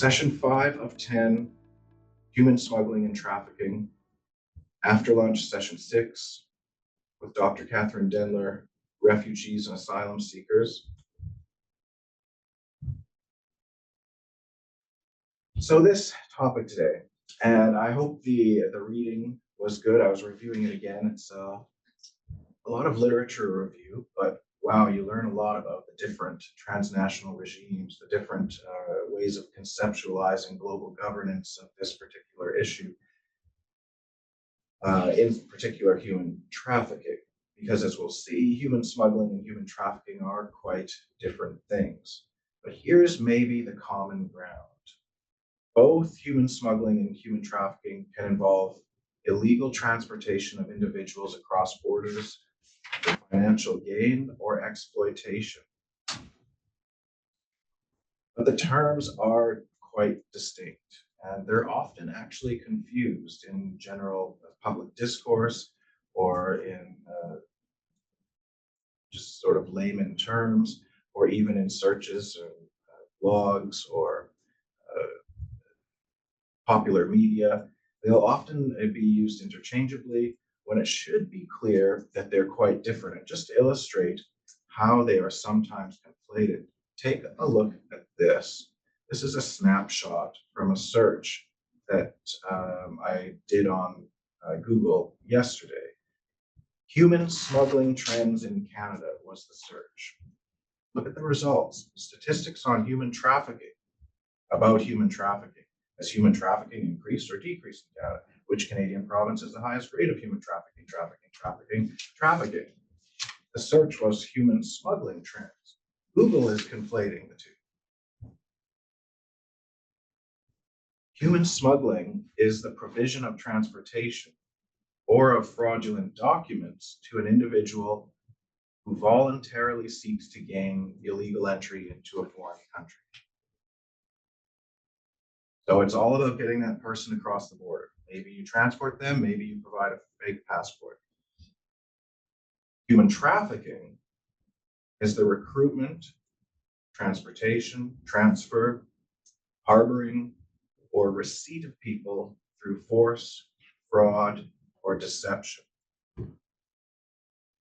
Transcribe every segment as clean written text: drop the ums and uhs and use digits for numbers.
Session 5 of 10, Human Smuggling and Trafficking. After lunch, Session 6, with Dr. Catherine Denler, Refugees and Asylum Seekers. So this topic today, and I hope the reading was good. I was reviewing it again. It's a lot of literature review, but wow, you learn a lot about the different transnational regimes, the different ways of conceptualizing global governance of this particular issue. In particular human trafficking, because as we'll see, human smuggling and human trafficking are quite different things. But here's maybe the common ground. Both human smuggling and human trafficking can involve illegal transportation of individuals across borders for financial gain or exploitation. But the terms are quite distinct, and they're often actually confused in general public discourse or in just sort of layman terms, or even in searches or blogs or popular media. They'll often be used interchangeably when it should be clear that they're quite different. And just to illustrate how they are sometimes conflated, take a look at this. This is a snapshot from a search that I did on Google yesterday. Human smuggling trends in Canada was the search. Look at the results. Statistics on human trafficking, about human trafficking. Has human trafficking increased or decreased in Canada? Which Canadian province has the highest rate of human trafficking? Trafficking. The search was human smuggling trends. Google is conflating the two. Human smuggling is the provision of transportation or of fraudulent documents to an individual who voluntarily seeks to gain illegal entry into a foreign country. So it's all about getting that person across the border. Maybe you transport them, maybe you provide a fake passport. Human trafficking is the recruitment, transportation, transfer, harboring, or receipt of people through force, fraud, or deception,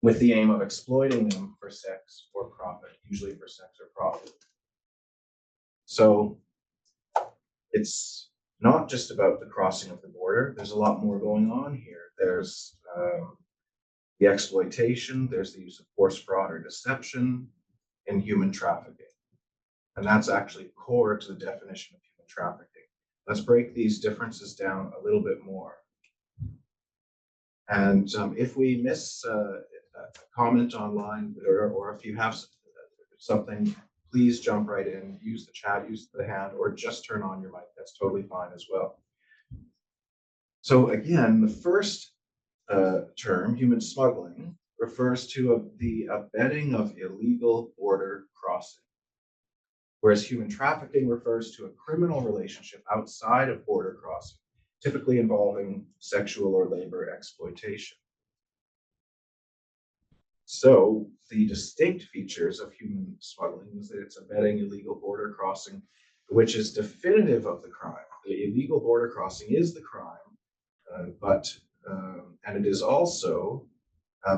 with the aim of exploiting them for sex or profit, usually for sex or profit. So it's not just about the crossing of the border. There's a lot more going on here. There's the exploitation, there's the use of force, fraud, or deception in human trafficking. And that's actually core to the definition of human trafficking. Let's break these differences down a little bit more. And if we miss a comment online, or if you have something, please jump right in, use the chat, use the hand, or just turn on your mic. That's totally fine as well. So again, the first term, human smuggling, refers to the abetting of illegal border crossing, whereas human trafficking refers to a criminal relationship outside of border crossing, typically involving sexual or labor exploitation. So the distinct features of human smuggling is that it's abetting illegal border crossing, which is definitive of the crime. The illegal border crossing is the crime, and it is also,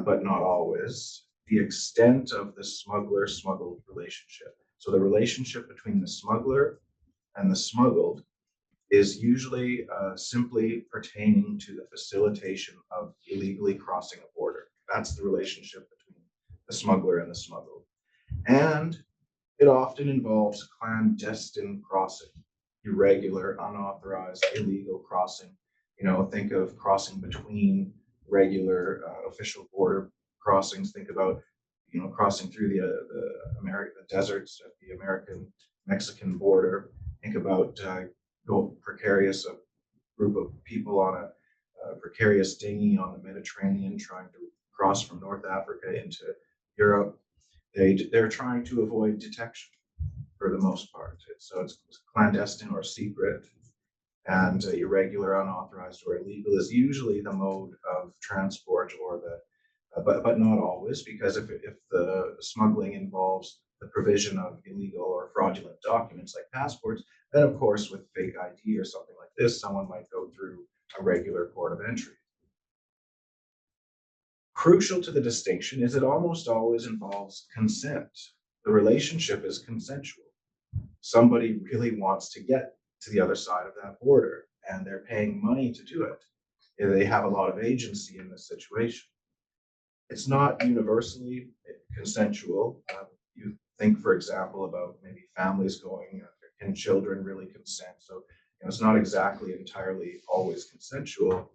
but not always, the extent of the smuggler-smuggled relationship. So the relationship between the smuggler and the smuggled is usually simply pertaining to the facilitation of illegally crossing a border. That's the relationship between the smuggler and the smuggled. And it often involves clandestine crossing, irregular, unauthorized, illegal crossing. You know, think of crossing between regular official border crossings. Think about, you know, crossing through the deserts at the American-Mexican border. Think about precarious group of people on a precarious dinghy on the Mediterranean trying to cross from North Africa into Europe. They're trying to avoid detection for the most part. So it's clandestine or secret, and irregular, unauthorized, or illegal is usually the mode of transport, or but not always, because if the smuggling involves the provision of illegal or fraudulent documents like passports, then of course with fake ID or something like this, someone might go through a regular port of entry. Crucial to the distinction is it almost always involves consent. The relationship is consensual. Somebody really wants to get to the other side of that border and they're paying money to do it. They have a lot of agency in this situation. It's not universally consensual. You think, for example, about maybe families going, can children really consent? So, it's not exactly entirely always consensual,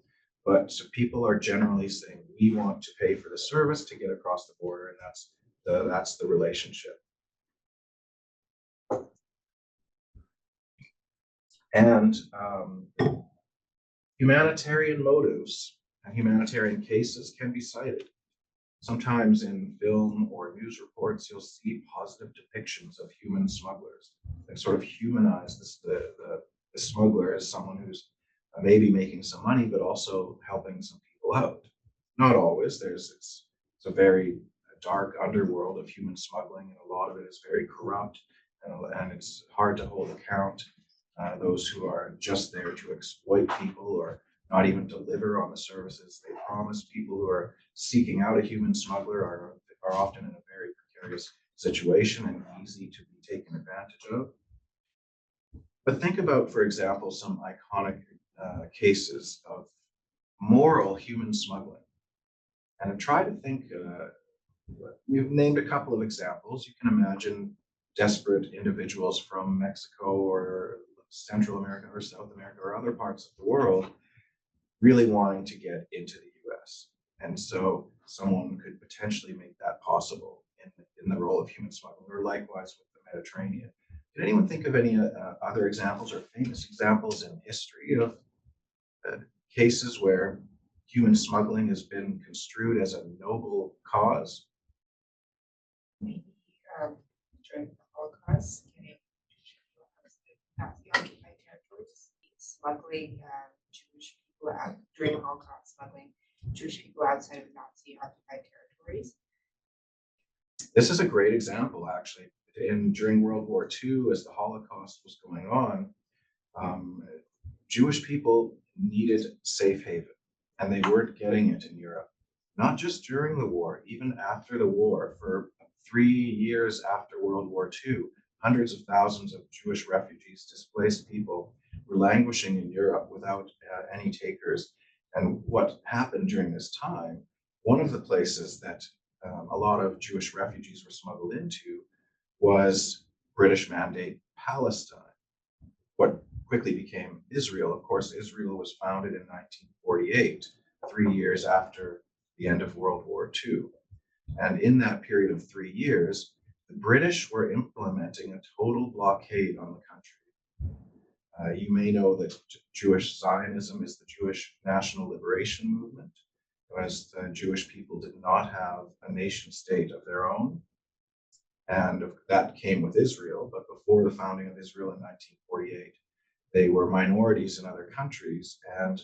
but people are generally saying we want to pay for the service to get across the border, and that's the relationship. And humanitarian motives and humanitarian cases can be cited. Sometimes in film or news reports, you'll see positive depictions of human smugglers that sort of humanize the smuggler as someone who's maybe making some money, but also helping some people out. Not always. It's a very dark underworld of human smuggling, and a lot of it is very corrupt, and it's hard to hold account those who are just there to exploit people or not even deliver on the services they promise. People who are seeking out a human smuggler are often in a very precarious situation and easy to be taken advantage of. But think about, for example, some iconic cases of moral human smuggling. And try to think, we've named a couple of examples. You can imagine desperate individuals from Mexico or Central America or South America or other parts of the world really wanting to get into the US. And so someone could potentially make that possible in the role of human smuggling, or likewise with the Mediterranean. Did anyone think of any other examples or famous examples in history of cases where human smuggling has been construed as a noble cause? Maybe during the Holocaust, getting Nazi occupied territories, smuggling Jewish people out during the Holocaust, smuggling Jewish people outside of Nazi occupied territories. This is a great example, actually. During World War II, as the Holocaust was going on, Jewish people needed safe haven, and they weren't getting it in Europe. Not just during the war, even after the war, for 3 years after World War II, hundreds of thousands of Jewish refugees, displaced people, were languishing in Europe without any takers. And what happened during this time, one of the places that a lot of Jewish refugees were smuggled into was British Mandate Palestine, what quickly became Israel. Of course, Israel was founded in 1948, 3 years after the end of World War II. And in that period of 3 years, the British were implementing a total blockade on the country. You may know that Jewish Zionism is the Jewish national liberation movement, as the Jewish people did not have a nation state of their own. And that came with Israel. But before the founding of Israel in 1948, they were minorities in other countries. And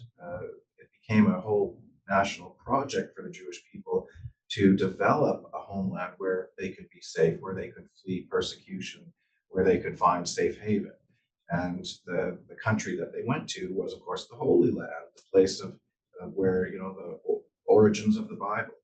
it became a whole national project for the Jewish people to develop a homeland where they could be safe, where they could flee persecution, where they could find safe haven. And the country that they went to was, of course, the Holy Land, the place of where, the origins of the Bible.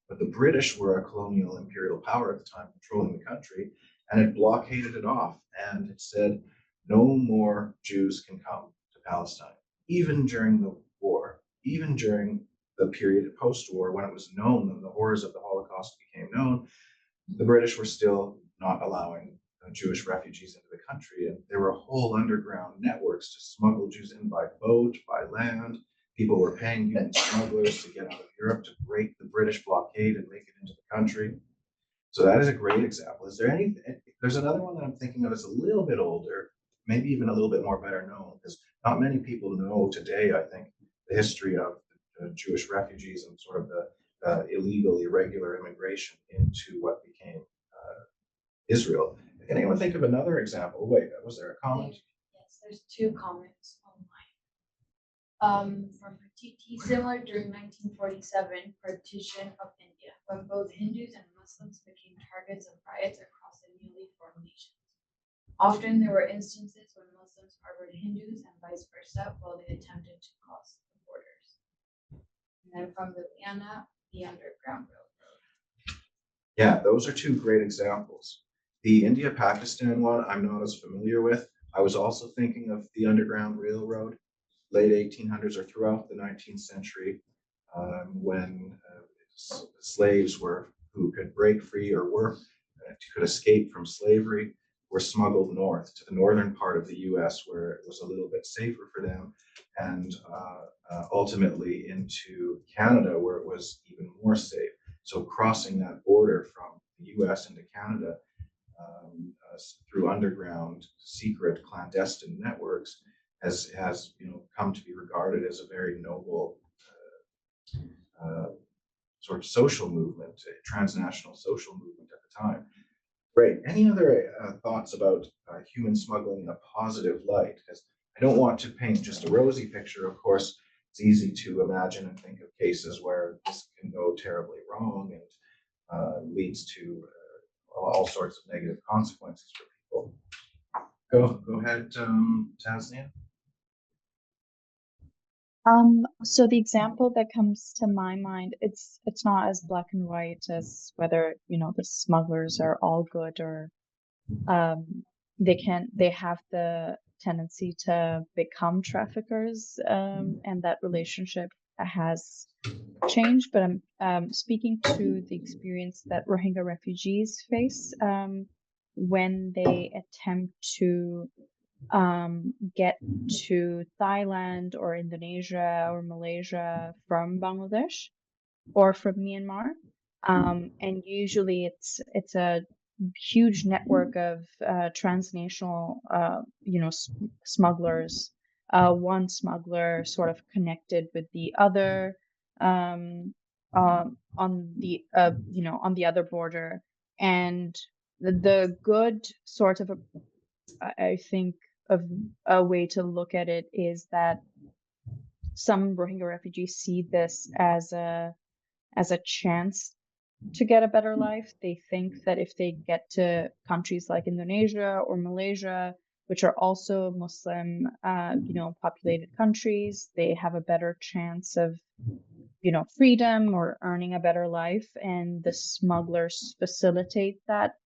But the British were a colonial imperial power at the time, controlling the country, and it blockaded it off. And it said, no more Jews can come to Palestine, even during the war, even during the period post-war when it was known that the horrors of the Holocaust became known. The British were still not allowing Jewish refugees into the country. And there were whole underground networks to smuggle Jews in by boat, by land. People were paying human smugglers to get out of Europe to break the British blockade and make it into the country. So that is a great example. Is there any? There's another one that I'm thinking of that's a little bit older, maybe even a little bit more better known, because not many people know today, I think, the history of the Jewish refugees and sort of the illegal, irregular immigration into what became Israel. Can anyone think of another example? Wait, was there a comment? Yes, there's two comments online. From T, similar during 1947 partition of India, when both Hindus and Muslims became targets of riots across newly formed nations. Often there were instances when Muslims harbored Hindus and vice versa while they attempted to cross the borders. And then from Louisiana, the Underground Railroad. Yeah, those are two great examples. The India-Pakistan one, I'm not as familiar with. I was also thinking of the Underground Railroad, late 1800s or throughout the 19th century, when slaves who could break free or could escape from slavery were smuggled north to the northern part of the U.S., where it was a little bit safer for them, and ultimately into Canada, where it was even more safe. So crossing that border from the U.S. into Canada through underground, secret, clandestine networks has come to be regarded as a very noble uh, sort of social movement, a transnational social movement at the time. Great. Any other thoughts about human smuggling in a positive light? Because I don't want to paint just a rosy picture. Of course, it's easy to imagine and think of cases where this can go terribly wrong and leads to all sorts of negative consequences for people. Go ahead, Tasnia. So the example that comes to my mind, it's not as black and white as whether, the smugglers are all good or they have the tendency to become traffickers, and that relationship has changed. But I'm speaking to the experience that Rohingya refugees face when they attempt to get to Thailand or Indonesia or Malaysia from Bangladesh or from Myanmar. And usually it's a huge network of transnational, smugglers. One smuggler sort of connected with the other on the other border, and the good sort of I think of a way to look at it is that some Rohingya refugees see this as a chance to get a better life. They think that if they get to countries like Indonesia or Malaysia, which are also Muslim, populated countries, they have a better chance of, freedom or earning a better life. And the smugglers facilitate that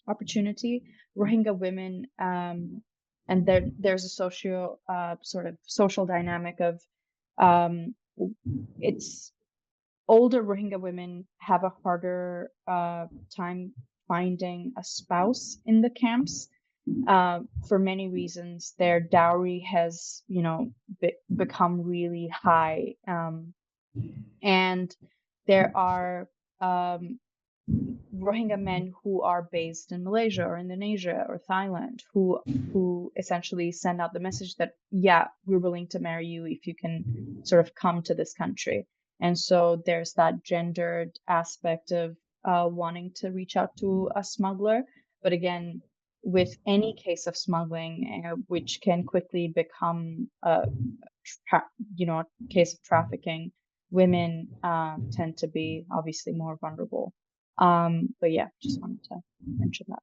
opportunity. Rohingya women, and there's a sort of social dynamic of it's older Rohingya women have a harder time finding a spouse in the camps for many reasons. Their dowry has, become really high, and there are Rohingya men who are based in Malaysia or Indonesia or Thailand who essentially send out the message that, yeah, we're willing to marry you if you can sort of come to this country. And so there's that gendered aspect of wanting to reach out to a smuggler. But again, with any case of smuggling, which can quickly become a case of trafficking, women tend to be obviously more vulnerable. But yeah, just wanted to mention that.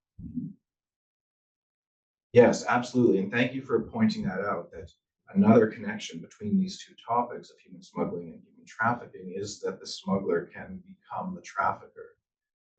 Yes, absolutely. And thank you for pointing that out, that another connection between these two topics of human smuggling and human trafficking is that the smuggler can become the trafficker.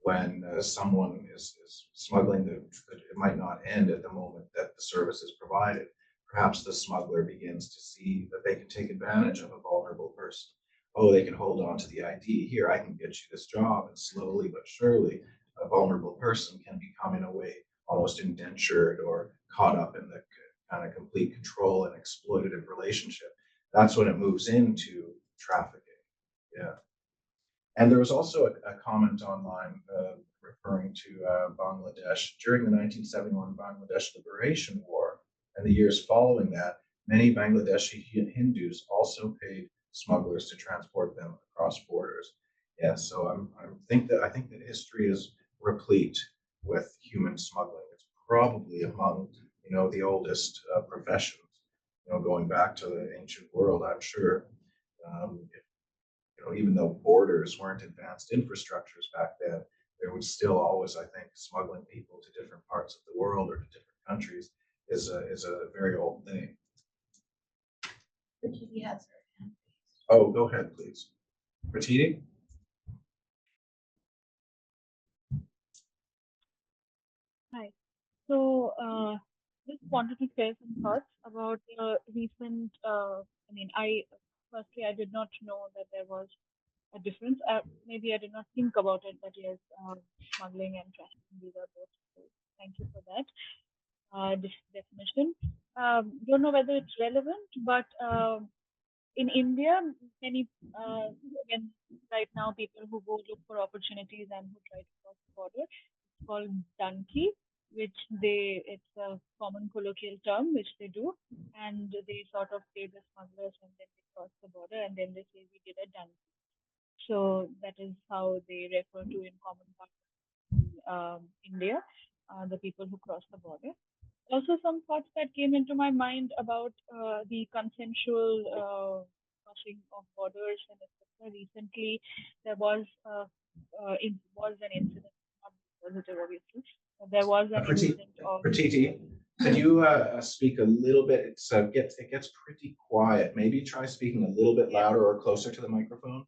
When someone is smuggling, it might not end at the moment that the service is provided. Perhaps the smuggler begins to see that they can take advantage of a vulnerable person. Oh, they can hold on to the ID. Here, I can get you this job. And slowly but surely, a vulnerable person can become, in a way, almost indentured or caught up in the kind of complete control and exploitative relationship. That's when it moves into trafficking. Yeah. And there was also a comment online referring to Bangladesh. During the 1971 Bangladesh Liberation War and the years following that, many Bangladeshi Hindus also paid smugglers to transport them across borders. Yeah, so I think that history is replete with human smuggling. It's probably among the oldest professions. Going back to the ancient world, I'm sure. Even though borders weren't advanced infrastructures back then, there would still always, I think, smuggling people to different parts of the world or to different countries is a very old thing. Richie has her hand raised. Oh, go ahead, please. Ratiti? Hi. So, just wanted to share some thoughts about the recent. I mean, I did not know that there was a difference. Maybe I did not think about it, but yes, smuggling and trafficking, these are both. So thank you for that definition. Don't know whether it's relevant, but in India, many again right now people who go look for opportunities and who try to cross the border, it's called donkey, which it's a common colloquial term which they do, and they sort of pay the smugglers and then they cross the border and then they say we did a donkey. So that is how they refer to in common parlance in India, the people who cross the border. Also, some thoughts that came into my mind about the consensual crossing of borders and etc. Recently, there was an incident, not positive obviously, but there was an incident of. Ratiti, can you speak a little bit? It gets pretty quiet. Maybe try speaking a little bit Yeah. louder or closer to the microphone.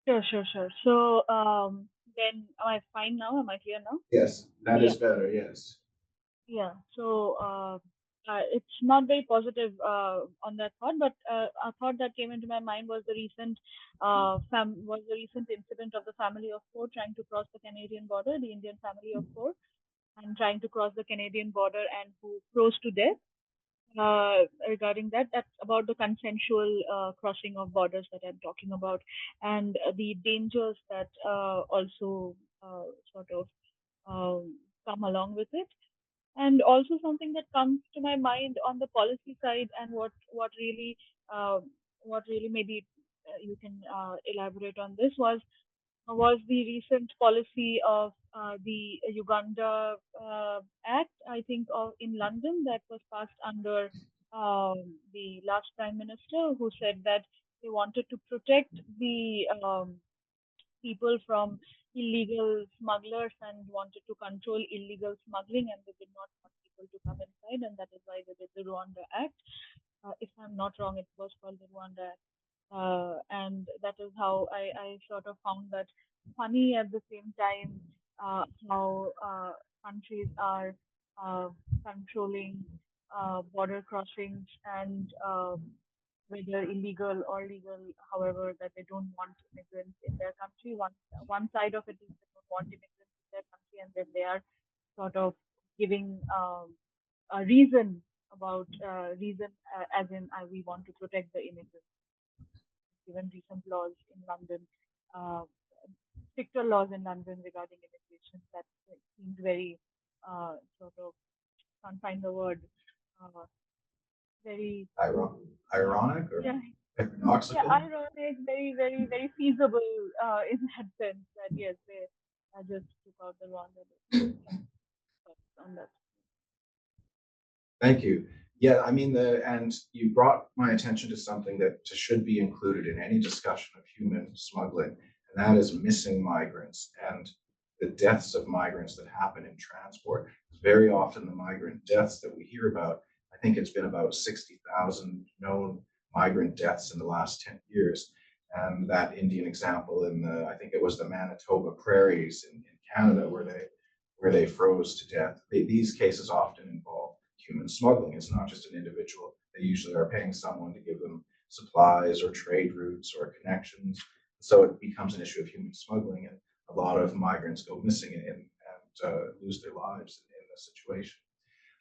Sure. So then, am I fine now? Am I clear now? Yes, that is Yeah. better. Yes. Yeah. So it's not very positive on that thought, but a thought that came into my mind was the recent incident of the family of four trying to cross the Canadian border, the Indian family of four, and trying to cross the Canadian border and who froze to death. Regarding that, that's about the consensual crossing of borders that I'm talking about, and the dangers that also sort of come along with it. And also something that comes to my mind on the policy side, and uh, what really maybe you can elaborate on this was the recent policy of the Uganda Act, I think, in London that was passed under the last Prime Minister, who said that they wanted to protect the people from illegal smugglers and wanted to control illegal smuggling, and they did not want people to come inside, and that is why they did the Rwanda Act. If I'm not wrong, it was called the Rwanda Act. And that is how I sort of found that funny at the same time, how countries are uh, controlling border crossings and whether illegal or legal, however, that they don't want immigrants in their country. One side of it is they don't want immigrants in their country, and then they are sort of giving a reason about as in we want to protect the immigrants. Given recent laws in London, uh, stricter laws in London regarding immigration, that seemed very sort of, can't find the word, uh, very Ironic or yeah yeah, paradoxical? ironic, very feasible in that sense that yes, they just took out the wrong on that. Thank you. Yeah, I mean, and you brought my attention to something that should be included in any discussion of human smuggling, and that is missing migrants and the deaths of migrants that happen in transport. Very often, the migrant deaths that we hear about, I think it's been about 60,000 known migrant deaths in the last 10 years. And that Indian example I think it was the Manitoba prairies in Canada, where they froze to death. These cases often involve human smuggling. It's not just an individual. They usually are paying someone to give them supplies or trade routes or connections. So it becomes an issue of human smuggling, and a lot of migrants go missing and lose their lives in this situation.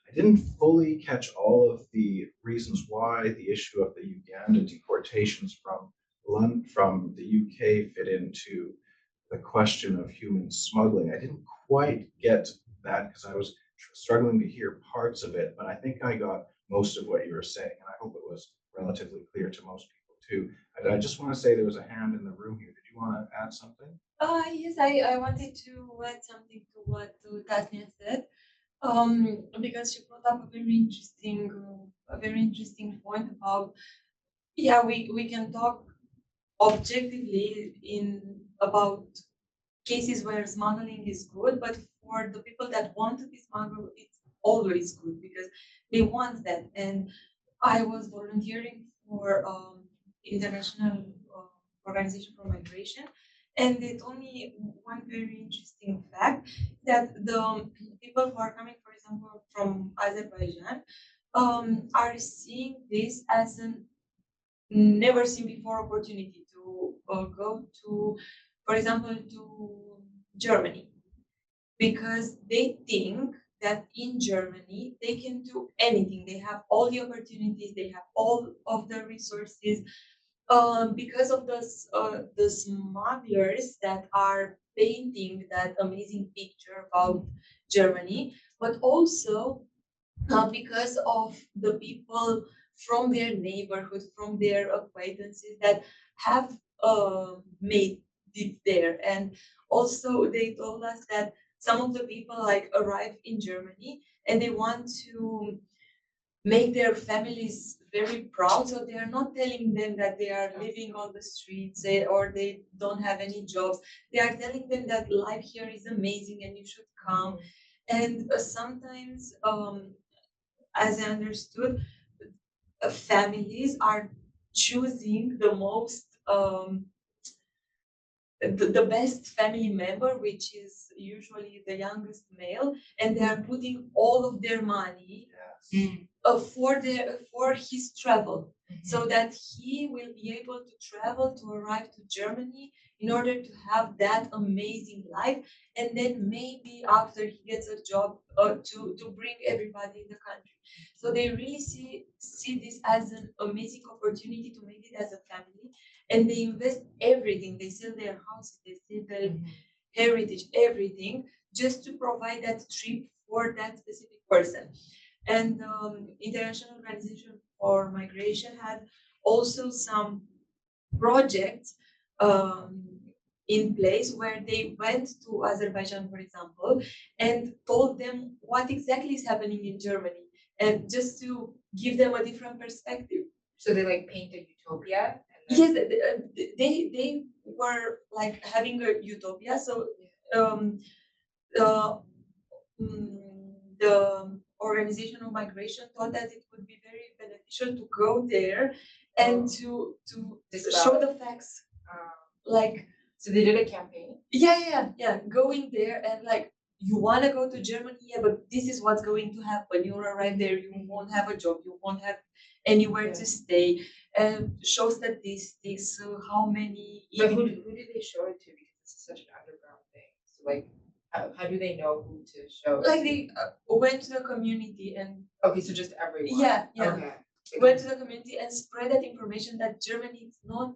I didn't fully catch all of the reasons why the issue of the Uganda deportations from the UK fit into the question of human smuggling. I didn't quite get that because I was struggling to hear parts of it, but I think I got most of what you were saying, and I hope it was relatively clear to most people too. I just want to say there was a hand in the room here. Did you want to add something? Yes, I wanted to add something to what Tanya said, because she brought up a very interesting point about, yeah, we can talk objectively in about cases where smuggling is good, but for the people that want to be smuggled, it's always good because they want that. And I was volunteering for international organization for migration, and they told me one very interesting fact that the people who are coming, for example, from Azerbaijan, are seeing this as an never seen before opportunity to go to, for example, to Germany, because they think that in Germany they can do anything. They have all the opportunities, they have all of the resources, because of the smugglers that are painting that amazing picture about Germany, but also because of the people from their neighborhood, from their acquaintances that have made it there. And also, they told us that some of the people like arrive in Germany and they want to make their families very proud. So they are not telling them that they are living on the streets or they don't have any jobs. They are telling them that life here is amazing and you should come. And sometimes, as I understood, families are choosing the most the best family member, which is usually the youngest male, and they are putting all of their money for his travel, so that he will be able to travel to arrive to Germany in order to have that amazing life, and then maybe after he gets a job to bring everybody in the country. So they really see this as an amazing opportunity to make it as a family, and they invest everything. They sell their houses, they sell their heritage, everything, just to provide that trip for that specific person. And International Organization for Migration had also some projects in place where they went to Azerbaijan, for example, and told them what exactly is happening in Germany, and just to give them a different perspective. So they like paint a utopia. Yes, they were like having a utopia. So the the Organization of Migration thought that it would be very beneficial to go there and to show the facts. Like, so they did a campaign. Yeah. Going there and like, you want to go to Germany, yeah, but this is what's going to happen. You'll arrive there, you won't have a job, you won't have anywhere to stay. And show statistics, so how many. But who did they show it to? Because this is such an underground thing. So like, how do they know who to show? Like they went to the community and. Okay, so just everyone. Yeah. Okay. Went to the community and spread that information that Germany is not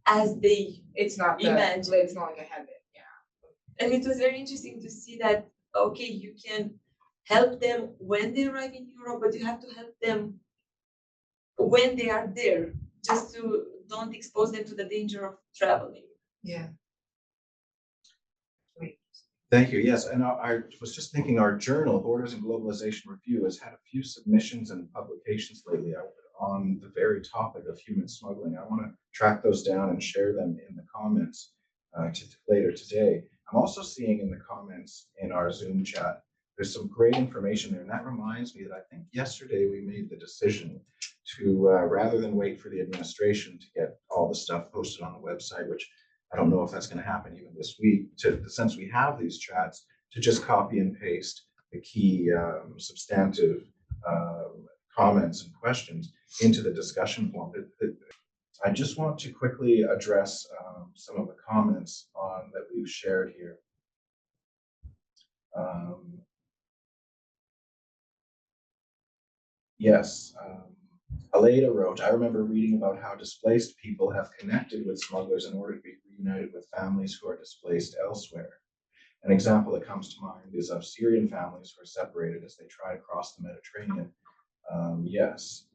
as they It's not imagine. It's not like a heaven. Yeah. And it was very interesting to see that, okay, you can help them when they arrive in Europe, but you have to help them when they are there, just to don't expose them to the danger of traveling. Yeah. Thank you. Yes, and I was just thinking our journal, Borders and Globalization Review, has had a few submissions and publications lately on the very topic of human smuggling. I want to track those down and share them in the comments later today. I'm also seeing in the comments in our Zoom chat, there's some great information there. And that reminds me that I think yesterday we made the decision to, rather than wait for the administration to get all the stuff posted on the website, which I don't know if that's going to happen even this week, since we have these chats, to just copy and paste the key substantive comments and questions into the discussion form. I just want to quickly address some of the comments that we've shared here. Yes, Aleda wrote, I remember reading about how displaced people have connected with smugglers in order to be reunited with families who are displaced elsewhere. An example that comes to mind is of Syrian families who are separated as they try to cross the Mediterranean. Yes.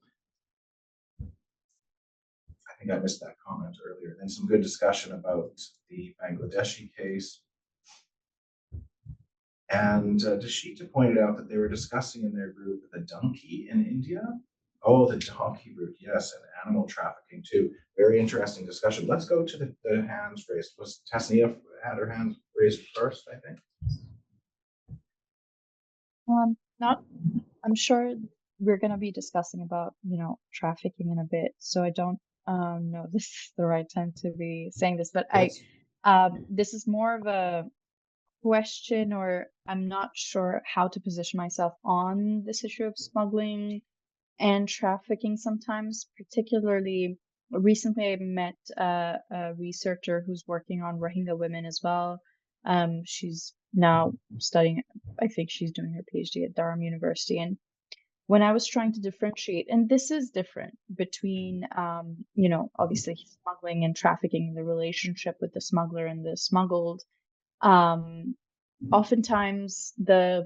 I think I missed that comment earlier. Then some good discussion about the Bangladeshi case. And Dashita pointed out that they were discussing in their group the donkey in India. Oh, the donkey route, yes, and animal trafficking too. Very interesting discussion. Let's go to the hands raised. Was Tasnia had her hands raised first, I think. Not, I'm sure we're gonna be discussing about, trafficking in a bit, so I don't know this is the right time to be saying this, but Yes. this is more of a question, or I'm not sure how to position myself on this issue of smuggling and trafficking sometimes. Particularly recently, I met a researcher who's working on Rohingya women as well. She's now studying, I think she's doing her PhD at Durham University. And when I was trying to differentiate, and this is different between, obviously smuggling and trafficking, the relationship with the smuggler and the smuggled. Um, Oftentimes, the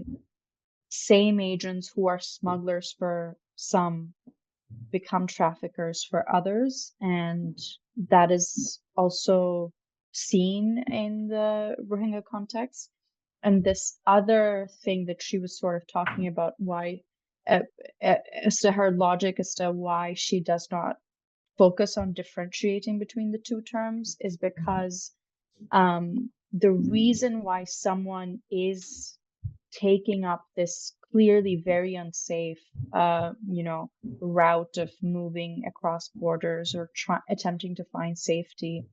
same agents who are smugglers for some become traffickers for others, and that is also seen in the Rohingya context. And this other thing that she was sort of talking about, why, uh, as to her logic as to why she does not focus on differentiating between the two terms, is because the reason why someone is taking up this clearly very unsafe, route of moving across borders or attempting to find safety.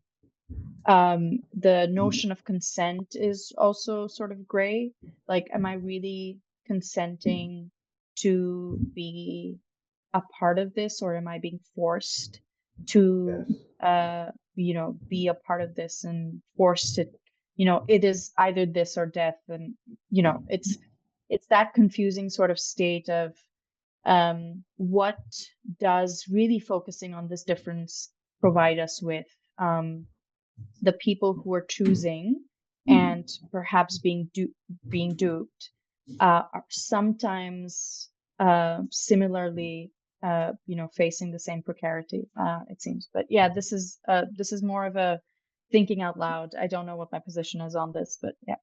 The notion of consent is also sort of gray. Like, am I really consenting to be a part of this, or am I being forced to, Yes. be a part of this and forced to, it is either this or death. And, it's that confusing sort of state of, what does really focusing on this difference provide us with? The people who are choosing and perhaps being duped are sometimes similarly, facing the same precarity, it seems. But yeah, this is more of a thinking out loud. I don't know what my position is on this, but yeah.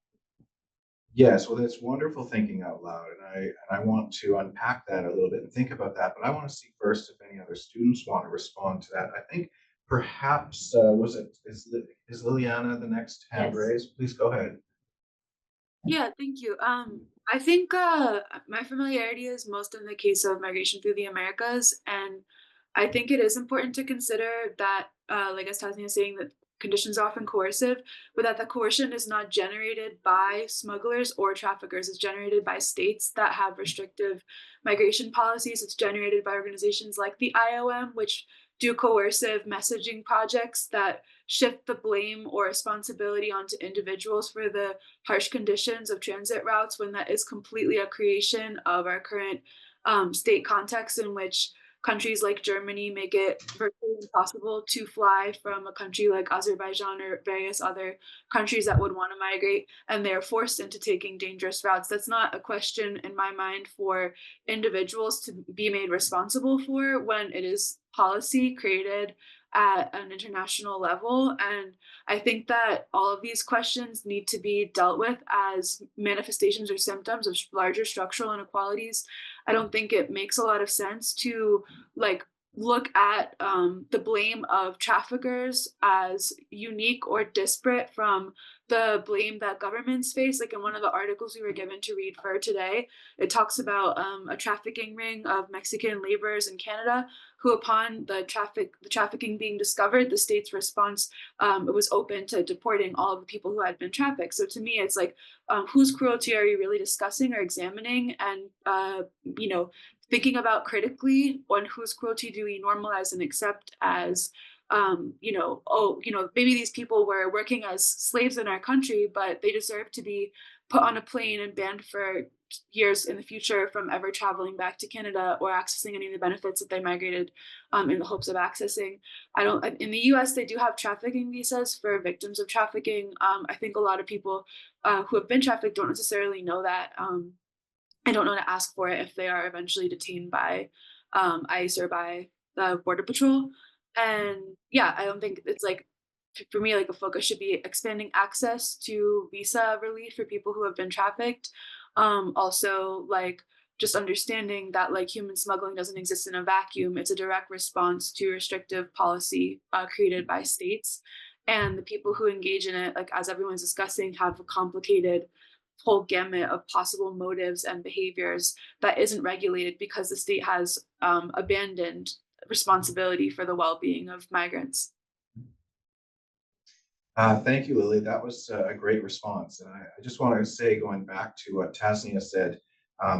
Yes, well, that's wonderful thinking out loud, and I want to unpack that a little bit and think about that. But I want to see first if any other students want to respond to that. I think perhaps is Liliana the next hand Yes. raised? Please go ahead. Yeah, thank you. I think my familiarity is most in the case of migration through the Americas, and I think it is important to consider that, like as Tasnia is saying, that conditions are often coercive, but that the coercion is not generated by smugglers or traffickers. It's generated by states that have restrictive migration policies. It's generated by organizations like the IOM, which do coercive messaging projects that shift the blame or responsibility onto individuals for the harsh conditions of transit routes, when that is completely a creation of our current state context, in which countries like Germany make it virtually impossible to fly from a country like Azerbaijan or various other countries that would want to migrate, and they're forced into taking dangerous routes. That's not a question in my mind for individuals to be made responsible for, when it is policy created at an international level. And I think that all of these questions need to be dealt with as manifestations or symptoms of larger structural inequalities. I don't think it makes a lot of sense to like look at the blame of traffickers as unique or disparate from the blame that governments face. Like in one of the articles we were given to read for today, it talks about a trafficking ring of Mexican laborers in Canada who, upon the trafficking being discovered, the state's response, it was open to deporting all of the people who had been trafficked. So to me, it's like, whose cruelty are you really discussing or examining, and thinking about critically on whose cruelty do we normalize and accept as, maybe these people were working as slaves in our country, but they deserve to be put on a plane and banned for years in the future from ever traveling back to Canada or accessing any of the benefits that they migrated in the hopes of accessing. I don't. In the U.S., they do have trafficking visas for victims of trafficking. I think a lot of people who have been trafficked don't necessarily know that. I don't know to ask for it if they are eventually detained by ICE or by the Border Patrol. And yeah, I don't think it's like, for me, like a focus should be expanding access to visa relief for people who have been trafficked. Also, like just understanding that like human smuggling doesn't exist in a vacuum. It's a direct response to restrictive policy created by states. And the people who engage in it, like as everyone's discussing, have a complicated whole gamut of possible motives and behaviors that isn't regulated because the state has abandoned responsibility for the well-being of migrants. Thank you, Lily. That was a great response. And I just want to say, going back to what Tasnia said,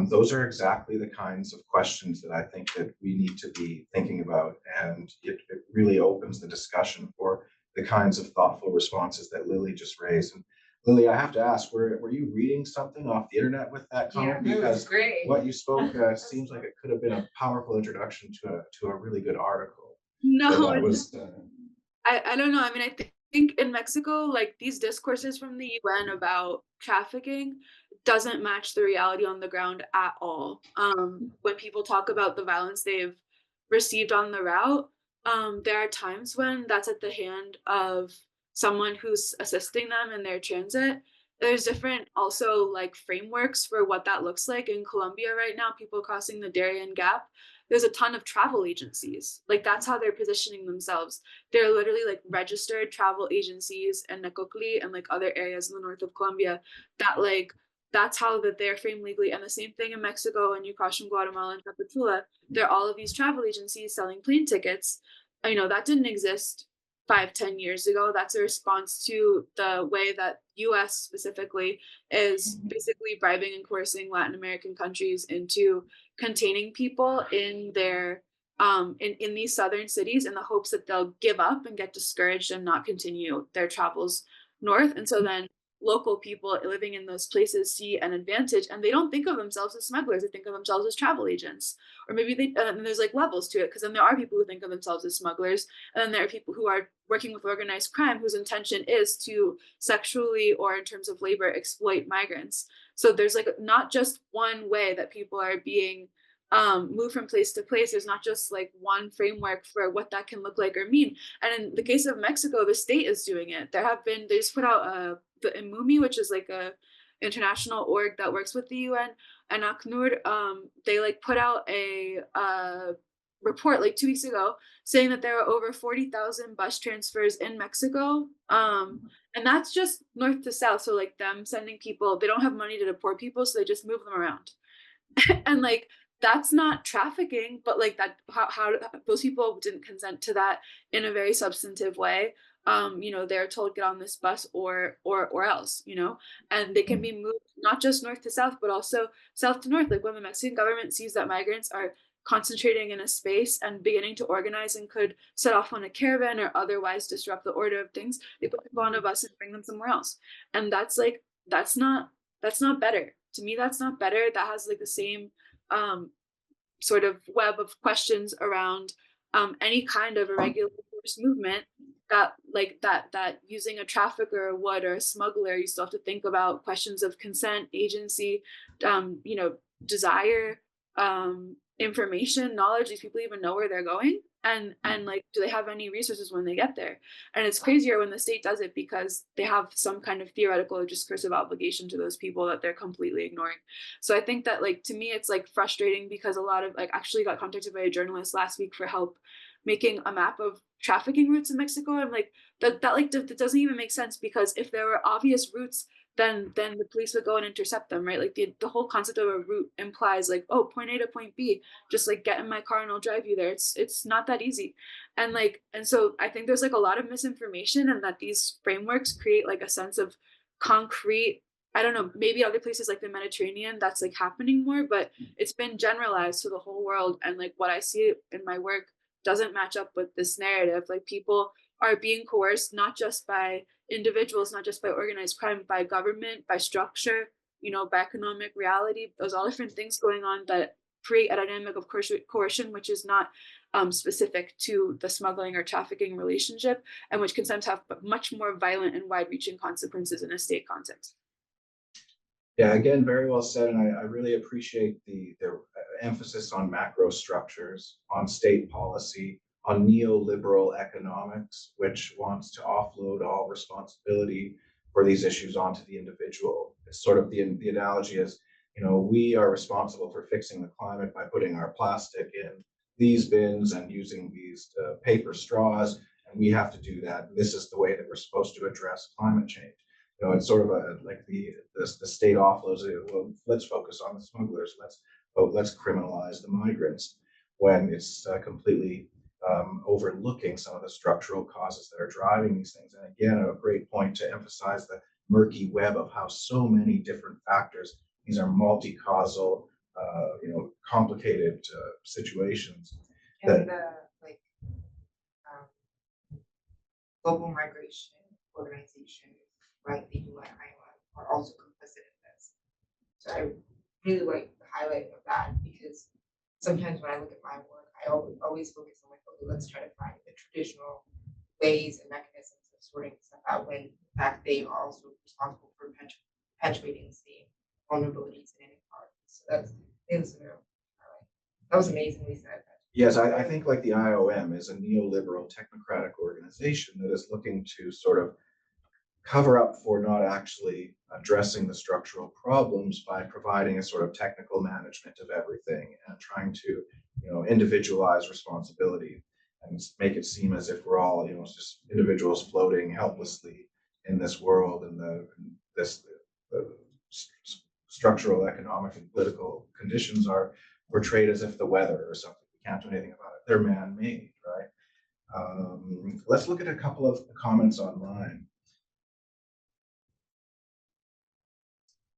those are exactly the kinds of questions that I think that we need to be thinking about. And it really opens the discussion for the kinds of thoughtful responses that Lily just raised. And Lily, I have to ask, were you reading something off the internet with that Yeah, comment? it was Because great. what you spoke seems like it could have been a powerful introduction to a really good article. So No, that was I don't know. I mean, think in Mexico, like these discourses from the UN about trafficking doesn't match the reality on the ground at all. When people talk about the violence they've received on the route, there are times when that's at the hand of someone who's assisting them in their transit. There's different also like frameworks for what that looks like in Colombia right now, people crossing the Darien Gap. There's a ton of travel agencies. Like that's how they're positioning themselves. They're literally like registered travel agencies in Necoclí and like other areas in the north of Colombia that like that's how that they're framed legally. And the same thing in Mexico and you cross from Guatemala and Tapachula. There are all of these travel agencies selling plane tickets. You know, that didn't exist 5, 10 years ago. That's a response to the way that US specifically is basically bribing and coercing Latin American countries into containing people in their in these southern cities in the hopes that they'll give up and get discouraged and not continue their travels north. And so then local people living in those places see an advantage and they don't think of themselves as smugglers, they think of themselves as travel agents. Or maybe they and there's like levels to it because then there are people who think of themselves as smugglers and then there are people who are working with organized crime whose intention is to sexually or in terms of labor exploit migrants. So there's like not just one way that people are being move from place to place. There's not just like one framework for what that can look like or mean. And in the case of Mexico, the state is doing it. They just put out the IMUMI, which is like a international org that works with the UN, and ACNUR. They like put out a report like 2 weeks ago saying that there are over 40,000 bus transfers in Mexico. And that's just north to south. So like them sending people, they don't have money to deport people, so they just move them around. And like that's not trafficking, but like that how those people didn't consent to that in a very substantive way. You know, they're told get on this bus or else, you know, and they can be moved not just north to south but also south to north. Like when the Mexican government sees that migrants are concentrating in a space and beginning to organize and could set off on a caravan or otherwise disrupt the order of things, they put people on a bus and bring them somewhere else. And that's like that's not better. To me, that's not better. That has like the same um, sort of web of questions around any kind of irregular force movement that like that using a trafficker would or a smuggler. You still have to think about questions of consent, agency, you know, desire, information, knowledge. These people even know where they're going, and like, do they have any resources when they get there? And it's crazier when the state does it because they have some kind of theoretical or discursive obligation to those people that they're completely ignoring. So I think that like to me it's like frustrating because a lot of like actually got contacted by a journalist last week for help making a map of trafficking routes in Mexico. I'm like that like that doesn't even make sense because if there were obvious routes then the police would go and intercept them, right? Like the whole concept of a route implies like, oh, point A to point B, just like get in my car and I'll drive you there. It's not that easy. And like and so I think there's like a lot of misinformation and that these frameworks create like a sense of concrete, I don't know, maybe other places like the Mediterranean that's like happening more, but it's been generalized to the whole world. And like what I see in my work doesn't match up with this narrative. Like people are being coerced not just by individuals, not just by organized crime, by government, by structure, you know, by economic reality. There's all different things going on that create a dynamic of coercion, which is not specific to the smuggling or trafficking relationship, and which can sometimes have much more violent and wide-reaching consequences in a state context. Yeah, again, very well said. And I really appreciate the emphasis on macro structures, on state policy, on neoliberal economics, which wants to offload all responsibility for these issues onto the individual. It's sort of the analogy is, you know, we are responsible for fixing the climate by putting our plastic in these bins and using these paper straws. and we have to do that. This is the way that we're supposed to address climate change. It's sort of like the state offloads it. Well, let's focus on the smugglers. Let's criminalize the migrants when it's completely overlooking some of the structural causes that are driving these things. And again, a great point to emphasize the murky web of how so many different factors. These are multi-causal, complicated situations. And the like um, global migration organization, like the UN, IOM, are also complicit in this. So I really like the highlight of that because sometimes when I look at my work, I always focus on like, okay, let's try to find the traditional ways and mechanisms of sorting stuff out when in fact they are also responsible for perpetuating the same vulnerabilities and inequalities. So that's that was amazingly said. Yes, I think like the IOM is a neoliberal technocratic organization that is looking to sort of cover up for not actually addressing the structural problems by providing a sort of technical management of everything and trying to, individualize responsibility and make it seem as if we're all, just individuals floating helplessly in this world and this the structural, economic, and political conditions are portrayed as if the weather or something. We can't do anything about it. They're man-made, right? Let's look at a couple of comments online.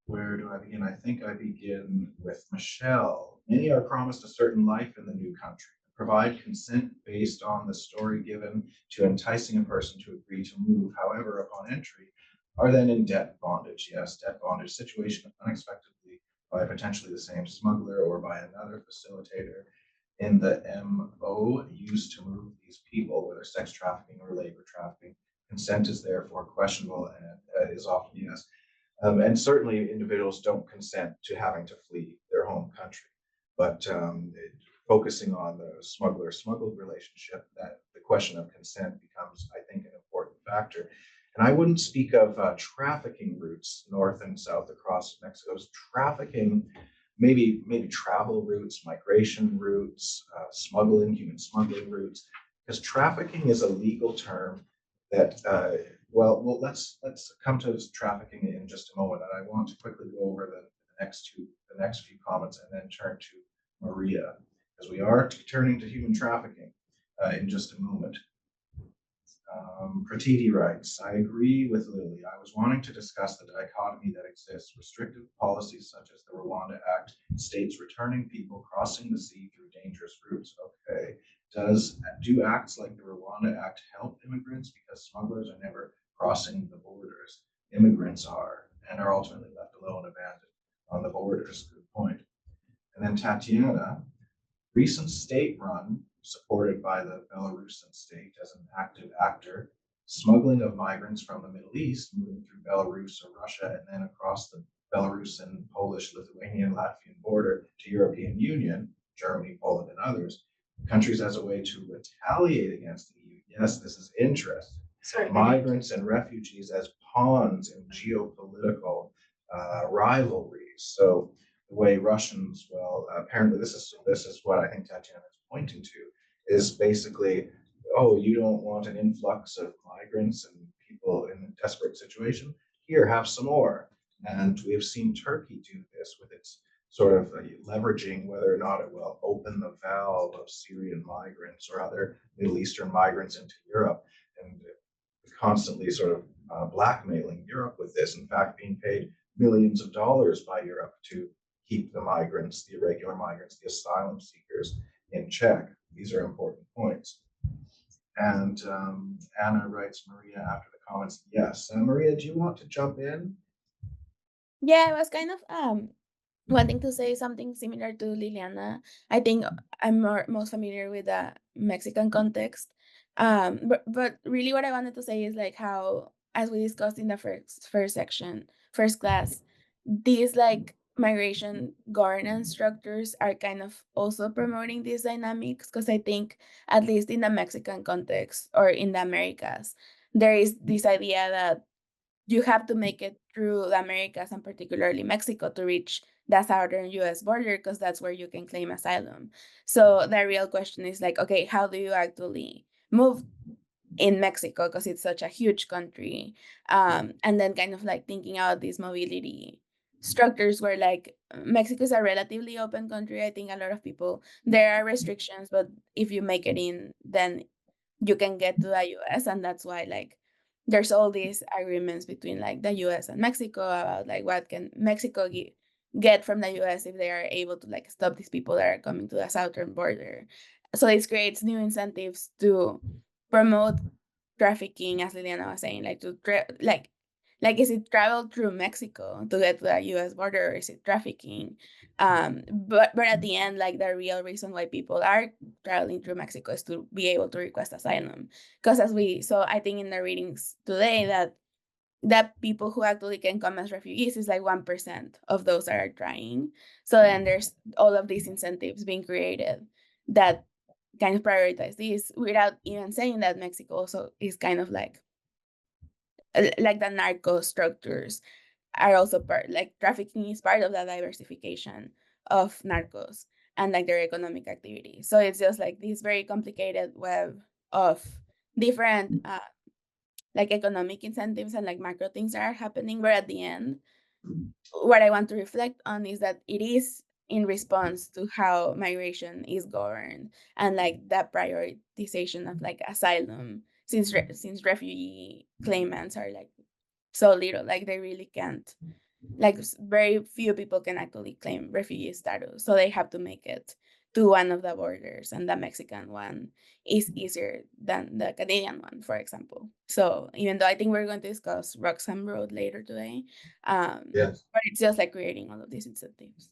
Where do I begin? I think I begin with Michelle. Many are promised a certain life in the new country, provide consent based on the story given to enticing a person to agree to move. However, upon entry, are then in debt bondage. Yes, debt bondage situation unexpectedly by potentially the same smuggler or by another facilitator in the MO used to move these people, whether sex trafficking or labor trafficking. Consent is therefore questionable and is often yes. And certainly individuals don't consent to having to flee their home country. But focusing on the smuggler-smuggled relationship, that the question of consent becomes, I think, an important factor. And I wouldn't speak of trafficking routes north and south across Mexico's trafficking, maybe travel routes, migration routes, human smuggling routes, because trafficking is a legal term that let's come to trafficking in just a moment, and I want to quickly go over the next few comments, and then turn to Maria, because we are turning to human trafficking in just a moment. Pratiti writes, I agree with Lily. I was wanting to discuss the dichotomy that exists. Restrictive policies such as the Rwanda Act states returning people crossing the sea through dangerous routes. Okay. Do acts like the Rwanda Act help immigrants? Because smugglers are never crossing the borders. Immigrants are, and are ultimately left alone, abandoned on the borders. Good point. And then Tatiana, recent state run, supported by the Belarusian state as an active actor, smuggling of migrants from the Middle East, moving through Belarus or Russia, and then across the Belarusian, Polish, Lithuanian, Latvian border to European Union, Germany, Poland, and others, countries as a way to retaliate against the EU. Yes, this is interesting. Sorry, Migrants and refugees as pawns in geopolitical rivalries. So the way Russians, well, apparently this is what I think Tatiana is pointing to, is basically, oh, you don't want an influx of migrants and people in a desperate situation? Here, have some more. And we have seen Turkey do this with its sort of leveraging whether or not it will open the valve of Syrian migrants or other Middle Eastern migrants into Europe, and constantly sort of blackmailing Europe with this. In fact, being paid millions of dollars by Europe to keep the migrants, the irregular migrants, the asylum seekers in check. These are important points. And Anna writes, Maria, after the comments, yes. Maria, do you want to jump in? Yeah, I was kind of wanting to say something similar to Liliana. I think I'm most familiar with the Mexican context. But really what I wanted to say is like how, as we discussed in the first section, first class, these like migration governance structures are kind of also promoting these dynamics, because I think at least in the Mexican context or in the Americas, there is this idea that you have to make it through the Americas and particularly Mexico to reach the southern US border, because that's where you can claim asylum. So the real question is like, okay, how do you actually move in Mexico because it's such a huge country. And then kind of like thinking out these mobility structures where like Mexico is a relatively open country. I think a lot of people, there are restrictions, but if you make it in, then you can get to the US. And that's why like there's all these agreements between like the US and Mexico about like what can Mexico get from the US if they are able to like stop these people that are coming to the southern border. So this creates new incentives to promote trafficking, as Liliana was saying, like like is it travel through Mexico to get to the US border, or is it trafficking? But at the end, like the real reason why people are traveling through Mexico is to be able to request asylum. Because as we saw, I think in the readings today that people who actually can come as refugees is like 1% of those that are trying. So then there's all of these incentives being created that kind of prioritize this without even saying that Mexico also is kind of like the narco structures are also part, like trafficking is part of the diversification of narcos and like their economic activity. So it's just like this very complicated web of different like economic incentives and like macro things that are happening. But at the end, what I want to reflect on is that it is in response to how migration is governed and like that prioritization of like asylum, since refugee claimants are like so little, like they really can't, like very few people can actually claim refugee status, so they have to make it to one of the borders, and the Mexican one is easier than the Canadian one, for example. So even though I think we're going to discuss Roxham Road later today, Yes. but it's just like creating all of these incentives.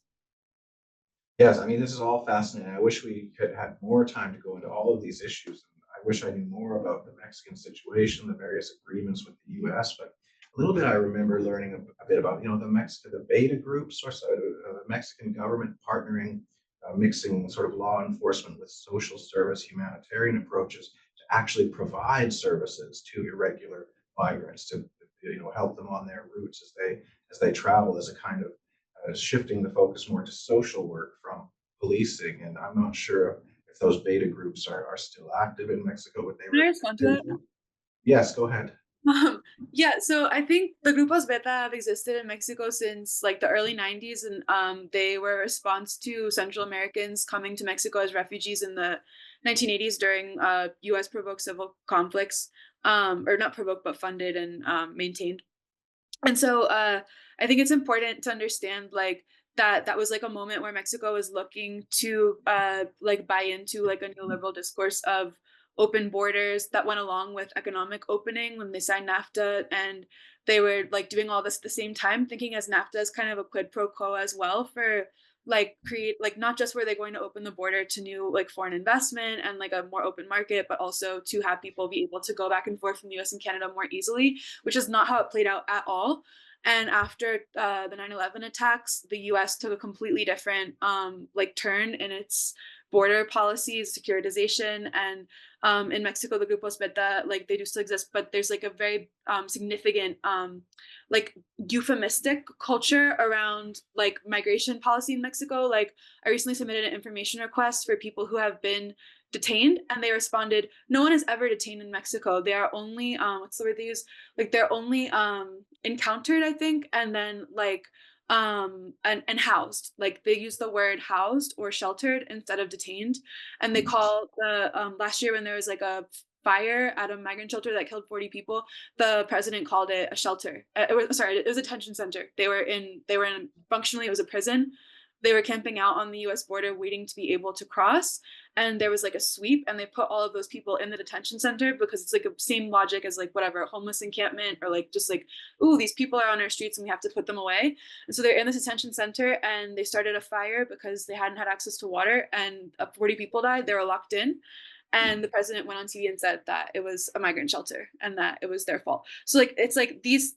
Yes, I mean, this is all fascinating. I wish we could have more time to go into all of these issues. I wish I knew more about the Mexican situation, the various agreements with the US, but a little bit I remember learning a bit about, the beta groups, or so, the Mexican government partnering, mixing sort of law enforcement with social service, humanitarian approaches to actually provide services to irregular migrants to, help them on their routes as they travel, as a kind of shifting the focus more to social work from policing. And I'm not sure if those beta groups are still active in Mexico, but they Can I were. respond to that? Yes, go ahead. Yeah, so I think the Grupos Beta have existed in Mexico since like the early 90s, and they were a response to Central Americans coming to Mexico as refugees in the 1980s during US provoked civil conflicts, or not provoked, but funded and maintained. And so I think it's important to understand like that was like a moment where Mexico was looking to like buy into like a neoliberal discourse of open borders that went along with economic opening when they signed NAFTA, and they were like doing all this at the same time, thinking as NAFTA as kind of a quid pro quo as well for like create like not just were they going to open the border to new like foreign investment and like a more open market, but also to have people be able to go back and forth from the US and Canada more easily, which is not how it played out at all. And after the 9/11 attacks, the US took a completely different like turn in its border policies, securitization, and in Mexico, the Grupos Beta, like they do still exist, but there's like a very significant like euphemistic culture around like migration policy in Mexico. Like I recently submitted an information request for people who have been detained, and they responded, no one is ever detained in Mexico. They are only what's the word they use? Like they're only encountered, I think, and then like and housed. Like they use the word housed or sheltered instead of detained. And they call the last year when there was like a fire at a migrant shelter that killed 40 people, the president called it a shelter. It was a detention center. They were in functionally, it was a prison. They were camping out on the US border waiting to be able to cross, and there was like a sweep, and they put all of those people in the detention center because it's like a same logic as like whatever homeless encampment, or like just like, ooh, these people are on our streets and we have to put them away. And so they're in the detention center, and they started a fire because they hadn't had access to water, and 40 people died. They were locked in, and the president went on TV and said that it was a migrant shelter and that it was their fault. So like it's like these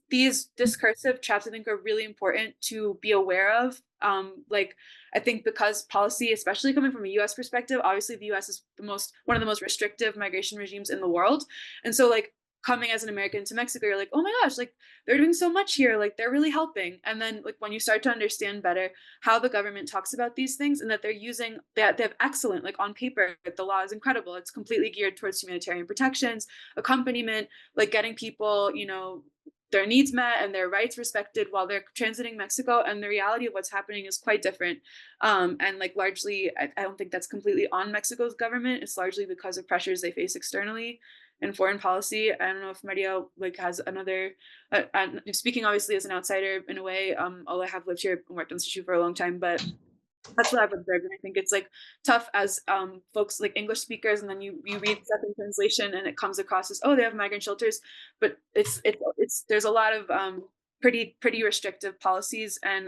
discursive traps I think are really important to be aware of. Like I think because policy, especially coming from a US perspective, obviously the US is one of the most restrictive migration regimes in the world. And so like coming as an American to Mexico, you're like, oh my gosh, like they're doing so much here, like they're really helping. And then like when you start to understand better how the government talks about these things and that they're using that, they have excellent, like on paper, the law is incredible. It's completely geared towards humanitarian protections, accompaniment, like getting people, you know, their needs met and their rights respected while they're transiting Mexico. And the reality of what's happening is quite different. And like largely, I don't think that's completely on Mexico's government. It's largely because of pressures they face externally in foreign policy. I don't know if Maria like has another. Speaking obviously as an outsider in a way, although I have lived here and worked on this issue for a long time, but that's what I've observed, and I think it's like tough as folks like English speakers, and then you read stuff in translation, and it comes across as, oh, they have migrant shelters, but it's there's a lot of pretty restrictive policies, and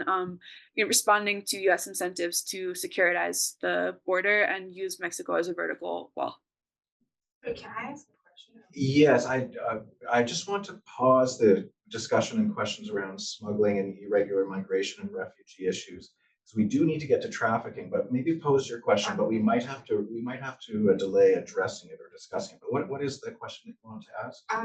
you know, responding to U.S. incentives to securitize the border and use Mexico as a vertical wall. Can I ask a question? Yes, I just want to pause the discussion and questions around smuggling and irregular migration and refugee issues. So we do need to get to trafficking, but maybe pose your question, but we might have to delay addressing it or discussing it. But what is the question that you want to ask? I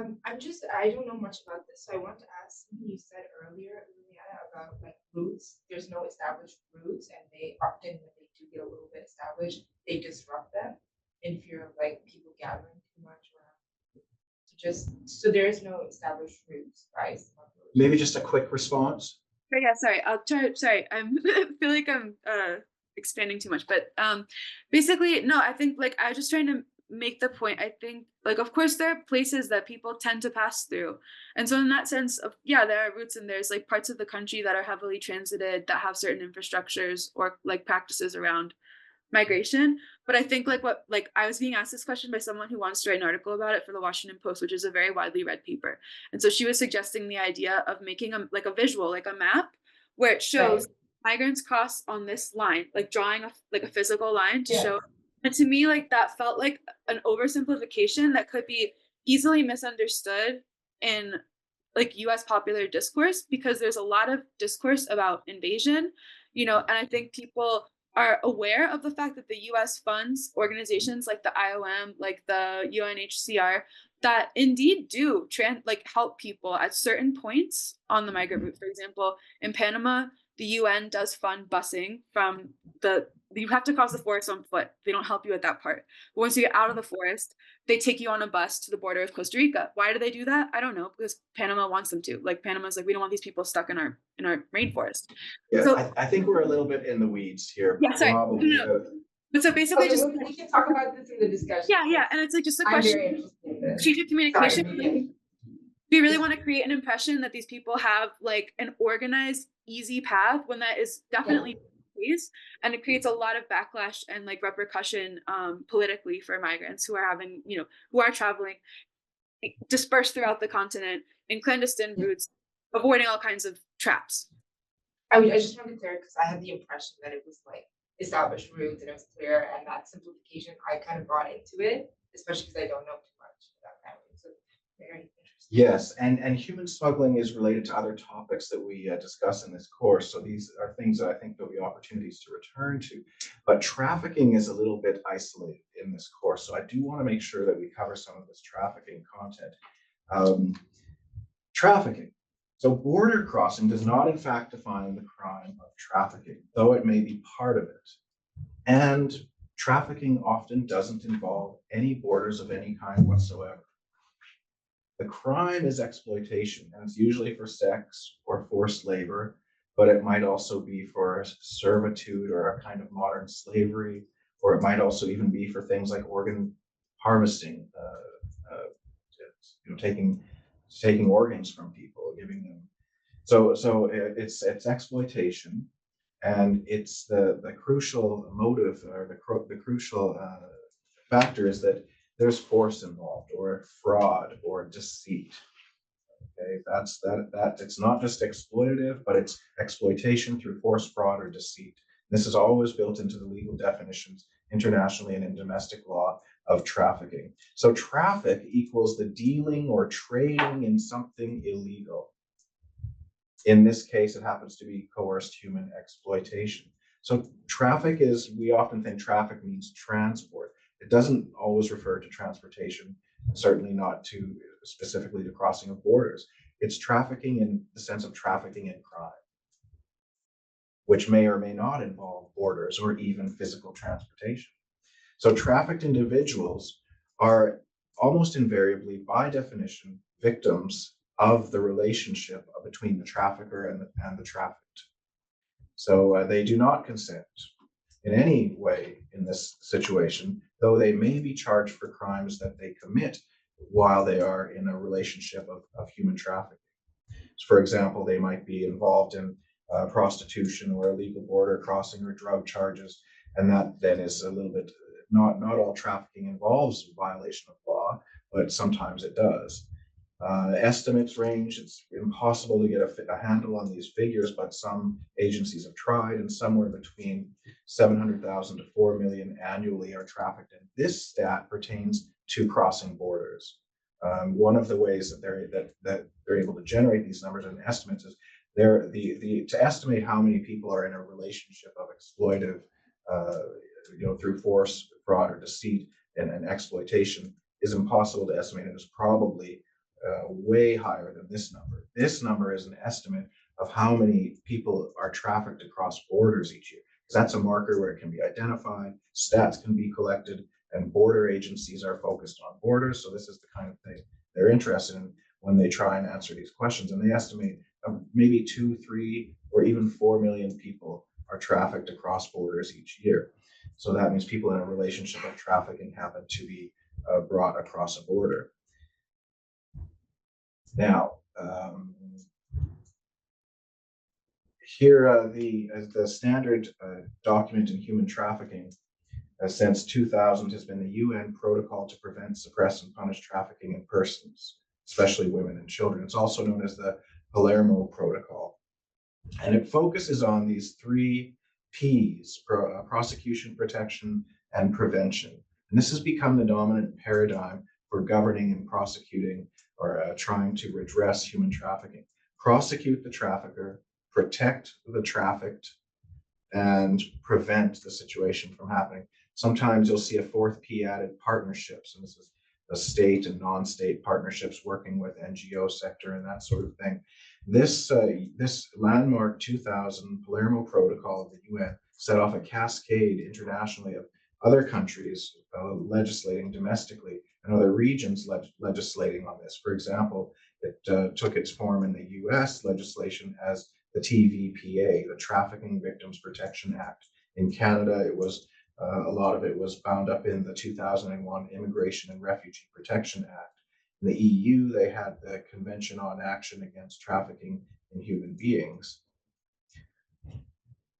don't know much about this, so I want to ask something you said earlier, Liliana, about like routes. There's no established routes, and they often, when they do get a little bit established, they disrupt them in fear of like people gathering too much around. So there is no established routes, right? Maybe just a quick response. But yeah, sorry, I'll try. Sorry, I feel like I'm expanding too much, but basically, no, I think like I was just trying to make the point. I think like of course there are places that people tend to pass through, and so in that sense of yeah, there are routes and there's like parts of the country that are heavily transited that have certain infrastructures or like practices around migration. But I think like I was being asked this question by someone who wants to write an article about it for the Washington Post, which is a very widely read paper. And so she was suggesting the idea of making a visual, like a map, where it shows migrants cross on this line, like drawing a physical line to show. And to me, like that felt like an oversimplification that could be easily misunderstood in like US popular discourse, because there's a lot of discourse about invasion, you know, and I think people are aware of the fact that the US funds organizations like the IOM, like the UNHCR, that indeed do help people at certain points on the migrant route. For example, in Panama, the UN does fund busing from you have to cross the forest on foot. They don't help you at that part. But once you get out of the forest, they take you on a bus to the border with Costa Rica. Why do they do that? I don't know, because Panama wants them to. Like Panama's like, we don't want these people stuck in our rainforest. Yeah, so, I think we're a little bit in the weeds here. Yeah, sorry. Probably. No. But so basically, okay, just we can talk about this in the discussion. yeah, and it's like just a I'm question. very interested in this. Strategic communication. Sorry, Do you really want to create an impression that these people have like an organized, easy path when that is definitely the case, and it creates a lot of backlash and like repercussion politically for migrants who are having, you know, who are traveling dispersed throughout the continent in clandestine routes, avoiding all kinds of traps. I just wanted to clear because I had the impression that it was like established routes and it was clear, and that simplification I kind of brought into it, especially because I don't know too much about that. So very interesting. Yes, and human smuggling is related to other topics that we discuss in this course. So these are things that I think there'll be opportunities to return to. But trafficking is a little bit isolated in this course. So I do want to make sure that we cover some of this trafficking content. Trafficking. So border crossing does not in fact define the crime of trafficking, though it may be part of it. And trafficking often doesn't involve any borders of any kind whatsoever. The crime is exploitation, and it's usually for sex or forced labor, but it might also be for servitude or a kind of modern slavery, or it might also even be for things like organ harvesting, taking organs from people, giving them. So it's exploitation, and it's the crucial motive or the crucial factor is that there's force involved or fraud or deceit. Okay, that it's not just exploitative, but it's exploitation through force, fraud, or deceit. This is always built into the legal definitions internationally and in domestic law of trafficking. So traffic equals the dealing or trading in something illegal. In this case, it happens to be coerced human exploitation. So traffic is, we often think traffic means transport. It doesn't always refer to transportation, certainly not to specifically the crossing of borders. It's trafficking in the sense of trafficking in crime, which may or may not involve borders or even physical transportation. So trafficked individuals are almost invariably, by definition, victims of the relationship between the trafficker and the trafficked. So they do not consent in any way in this situation, though they may be charged for crimes that they commit while they are in a relationship of human trafficking. So for example, they might be involved in prostitution or illegal border crossing or drug charges, and that then is a little bit, not all trafficking involves violation of law, but sometimes it does. Estimates range. It's impossible to get a handle on these figures, but some agencies have tried, and somewhere between 700,000 to 4 million annually are trafficked. And this stat pertains to crossing borders. One of the ways that they're able to generate these numbers and estimates is to estimate how many people are in a relationship of exploitive, through force, fraud, or deceit and exploitation is impossible to estimate. It is probably way higher than this number. This number is an estimate of how many people are trafficked across borders each year, because that's a marker where it can be identified, stats can be collected, and border agencies are focused on borders. So this is the kind of thing they're interested in when they try and answer these questions. And they estimate maybe 2, 3, or even 4 million people are trafficked across borders each year. So that means people in a relationship of trafficking happen to be brought across a border. Now, here the standard document in human trafficking since 2000 has been the UN Protocol to Prevent, Suppress, and Punish Trafficking in Persons, especially women and children. It's also known as the Palermo Protocol. And it focuses on these 3 P's, prosecution, protection, and prevention. And this has become the dominant paradigm for governing and prosecuting or trying to redress human trafficking. Prosecute the trafficker, protect the trafficked, and prevent the situation from happening. Sometimes you'll see a 4th P added, partnerships, and this is the state and non-state partnerships working with NGO sector and that sort of thing. This landmark 2000 Palermo Protocol of the UN set off a cascade internationally of other countries legislating domestically and other regions legislating on this. For example, it took its form in the US legislation as the TVPA, the Trafficking Victims Protection Act. In Canada, it was a lot of it was bound up in the 2001 Immigration and Refugee Protection Act. In the EU, they had the Convention on Action Against Trafficking in Human Beings.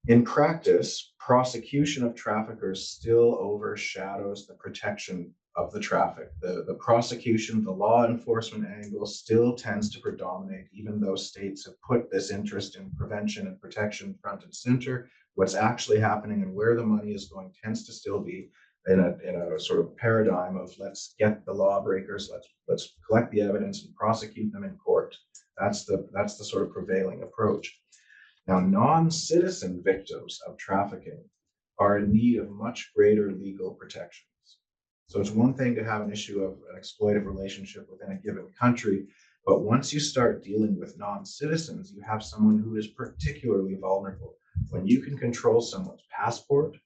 In practice, prosecution of traffickers still overshadows the protection of the trafficked. The prosecution, the law enforcement angle still tends to predominate, even though states have put this interest in prevention and protection front and center. What's actually happening and where the money is going tends to still be in a sort of paradigm of let's get the lawbreakers, let's collect the evidence and prosecute them in court. That's the sort of prevailing approach. Now, non-citizen victims of trafficking are in need of much greater legal protections. So it's one thing to have an issue of an exploitive relationship within a given country, but once you start dealing with non-citizens, you have someone who is particularly vulnerable. When you can control someone's passport,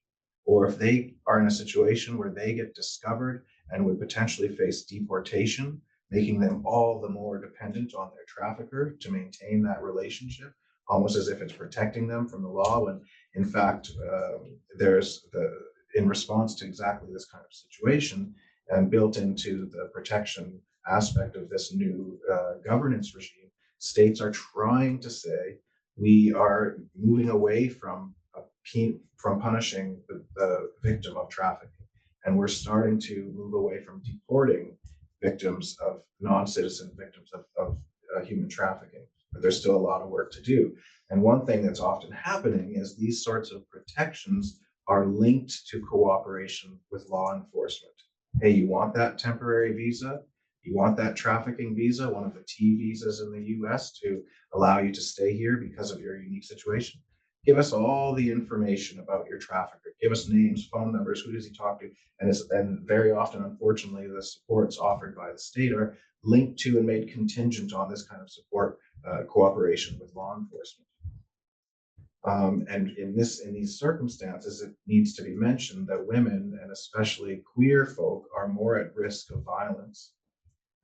or if they are in a situation where they get discovered and would potentially face deportation, making them all the more dependent on their trafficker to maintain that relationship, almost as if it's protecting them from the law, when in fact in response to exactly this kind of situation and built into the protection aspect of this new governance regime, states are trying to say we are moving away from punishing the victim of trafficking, and we're starting to move away from deporting victims of non-citizen victims of human trafficking. But there's still a lot of work to do. And one thing that's often happening is these sorts of protections are linked to cooperation with law enforcement. Hey, you want that temporary visa? You want that trafficking visa, one of the T visas in the US to allow you to stay here because of your unique situation? give us all the information about your trafficker. Give us names, phone numbers, who does he talk to? And very often, unfortunately, the supports offered by the state are linked to and made contingent on this kind of support, cooperation with law enforcement. And in these circumstances, it needs to be mentioned that women, and especially queer folk, are more at risk of violence.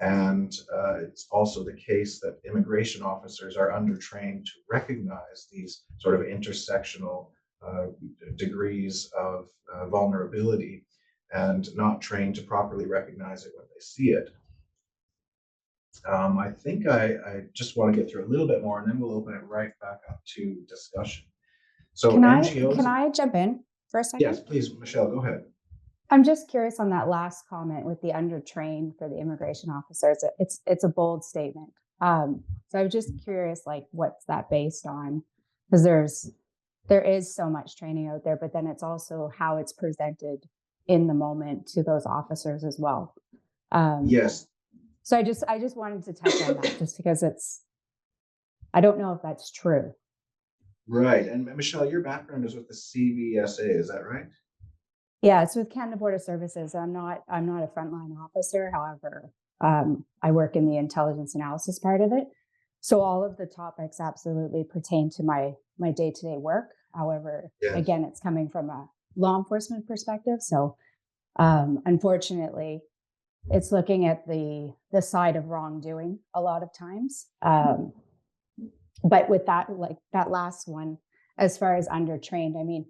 And it's also the case that immigration officers are undertrained to recognize these sort of intersectional degrees of vulnerability, and not trained to properly recognize it when they see it. I think I just want to get through a little bit more, and then we'll open it right back up to discussion. So Can NGOs. I jump in for a second? Yes, please, Michelle, go ahead. I'm just curious on that last comment with the undertrained for the immigration officers. It's a bold statement. So I'm just curious, like, what's that based on? Because there is so much training out there, but then it's also how it's presented in the moment to those officers as well. Yes. So I just wanted to touch on that, just because I don't know if that's true. Right. And Michelle, your background is with the CBSA, is that right? Yeah, it's with Canada Border Services. I'm not a frontline officer. However, I work in the intelligence analysis part of it. So all of the topics absolutely pertain to my day-to-day work. However, Yes. Again, it's coming from a law enforcement perspective. So unfortunately, it's looking at the side of wrongdoing a lot of times. But with that, like that last one, as far as undertrained, I mean,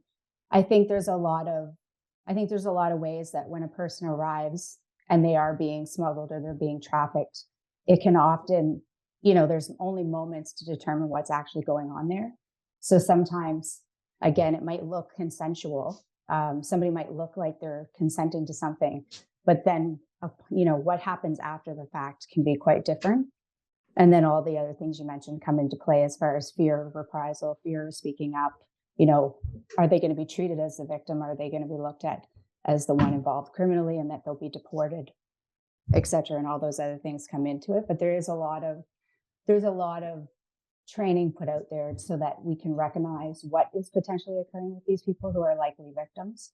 I think there's a lot of ways that when a person arrives and they are being smuggled or they're being trafficked, it can often, there's only moments to determine what's actually going on there. So sometimes, again, it might look consensual. Somebody might look like they're consenting to something, but then, what happens after the fact can be quite different. And then all the other things you mentioned come into play as far as fear of reprisal, fear of speaking up. Are they going to be treated as the victim? Are they going to be looked at as the one involved criminally and that they'll be deported, et cetera? And all those other things come into it. But there's a lot of training put out there so that we can recognize what is potentially occurring with these people who are likely victims.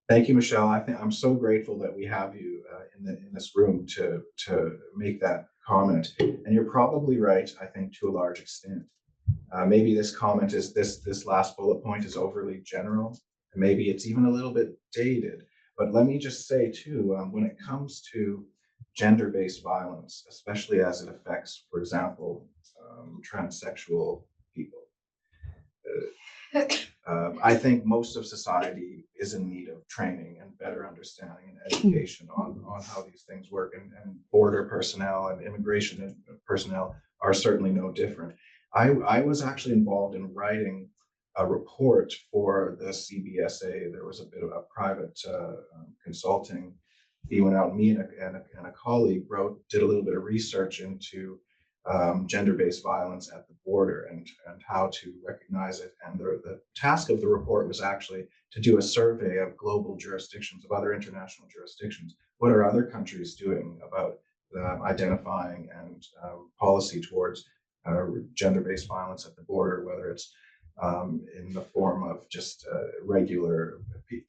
Thank you, Michelle. I'm so grateful that we have you in this room to make that comment. And you're probably right, I think, to a large extent. Maybe this comment is this last bullet point is overly general, and maybe it's even a little bit dated. But let me just say too, when it comes to gender-based violence, especially as it affects, for example, transsexual people, I think most of society is in need of training and better understanding and education on how these things work, and border personnel and immigration personnel are certainly no different. I was actually involved in writing a report for the CBSA. There was a bit of a private consulting fee went out. Me and a colleague did a little bit of research into gender-based violence at the border and how to recognize it. And the task of the report was actually to do a survey of global jurisdictions, of other international jurisdictions. What are other countries doing about identifying and policy towards gender-based violence at the border, whether it's in the form of just regular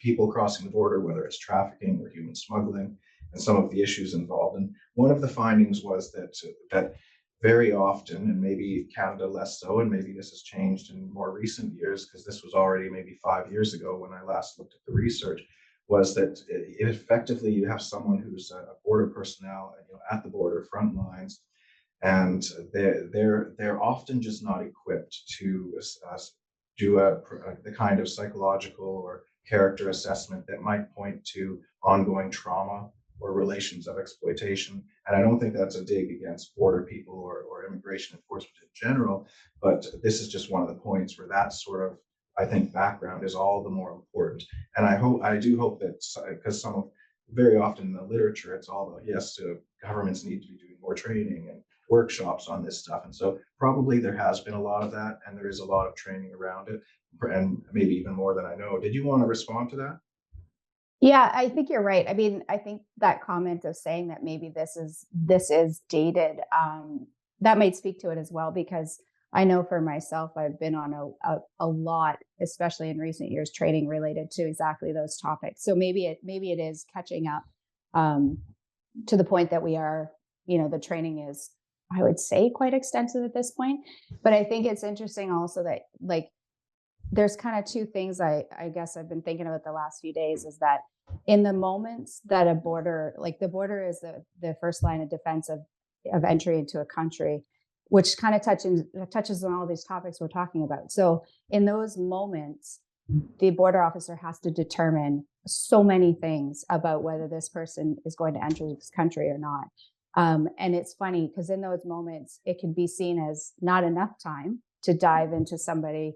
people crossing the border, whether it's trafficking or human smuggling, and some of the issues involved. And one of the findings was that very often, and maybe Canada less so, and maybe this has changed in more recent years, because this was already maybe 5 years ago when I last looked at the research, was that effectively you have someone who's a border personnel, at the border front lines, and they're often just not equipped to do the kind of psychological or character assessment that might point to ongoing trauma or relations of exploitation. And I don't think that's a dig against border people or immigration enforcement in general, but this is just one of the points where that sort of, I think, background is all the more important. And I do hope that, because very often in the literature, it's all about, yes, governments need to be doing more training and workshops on this stuff. And so probably there has been a lot of that, and there is a lot of training around it, and maybe even more than I know. Did you want to respond to that? Yeah, I think you're right. I mean, I think that comment of saying that maybe this is dated, that might speak to it as well, because I know for myself, I've been on a lot, especially in recent years, training related to exactly those topics. So maybe it is catching up to the point that we are, the training is, I would say, quite extensive at this point. But I think it's interesting also that, like, there's kind of two things I guess I've been thinking about the last few days, is that in the moments that a border, like the border is the first line of defense of entry into a country, which kind of touches on all these topics we're talking about. So in those moments, the border officer has to determine so many things about whether this person is going to enter this country or not. And it's funny because in those moments, it can be seen as not enough time to dive into somebody's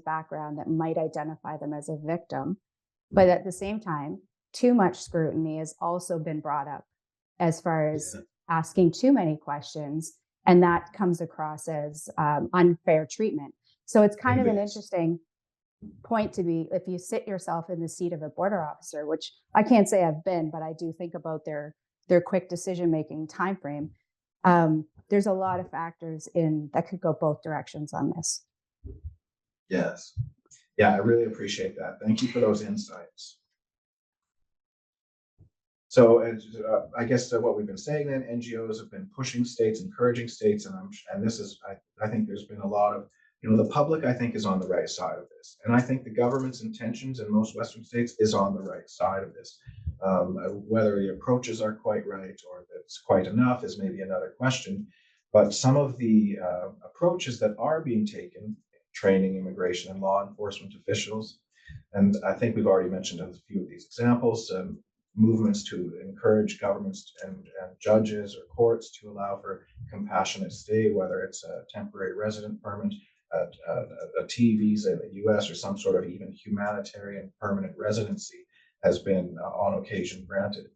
background that might identify them as a victim. But at the same time, too much scrutiny has also been brought up as far as asking too many questions, and that comes across as unfair treatment. So it's kind of an interesting point to be, if you sit yourself in the seat of a border officer, which I can't say I've been, but I do think about their quick decision-making time frame. There's a lot of factors that could go both directions on this. Yes. Yeah, I really appreciate that. Thank you for those insights. So I guess what we've been saying then, NGOs have been pushing states, encouraging states, and this is, I think there's been a lot of, the public, I think, is on the right side of this. And I think the government's intentions in most Western states is on the right side of this. Whether the approaches are quite right or that's quite enough is maybe another question. But some of the approaches that are being taken, training immigration and law enforcement officials, and I think we've already mentioned a few of these examples, movements to encourage governments and judges or courts to allow for compassionate stay, whether it's a temporary resident permit, a T visa in the US, or some sort of even humanitarian permanent residency has been on occasion granted.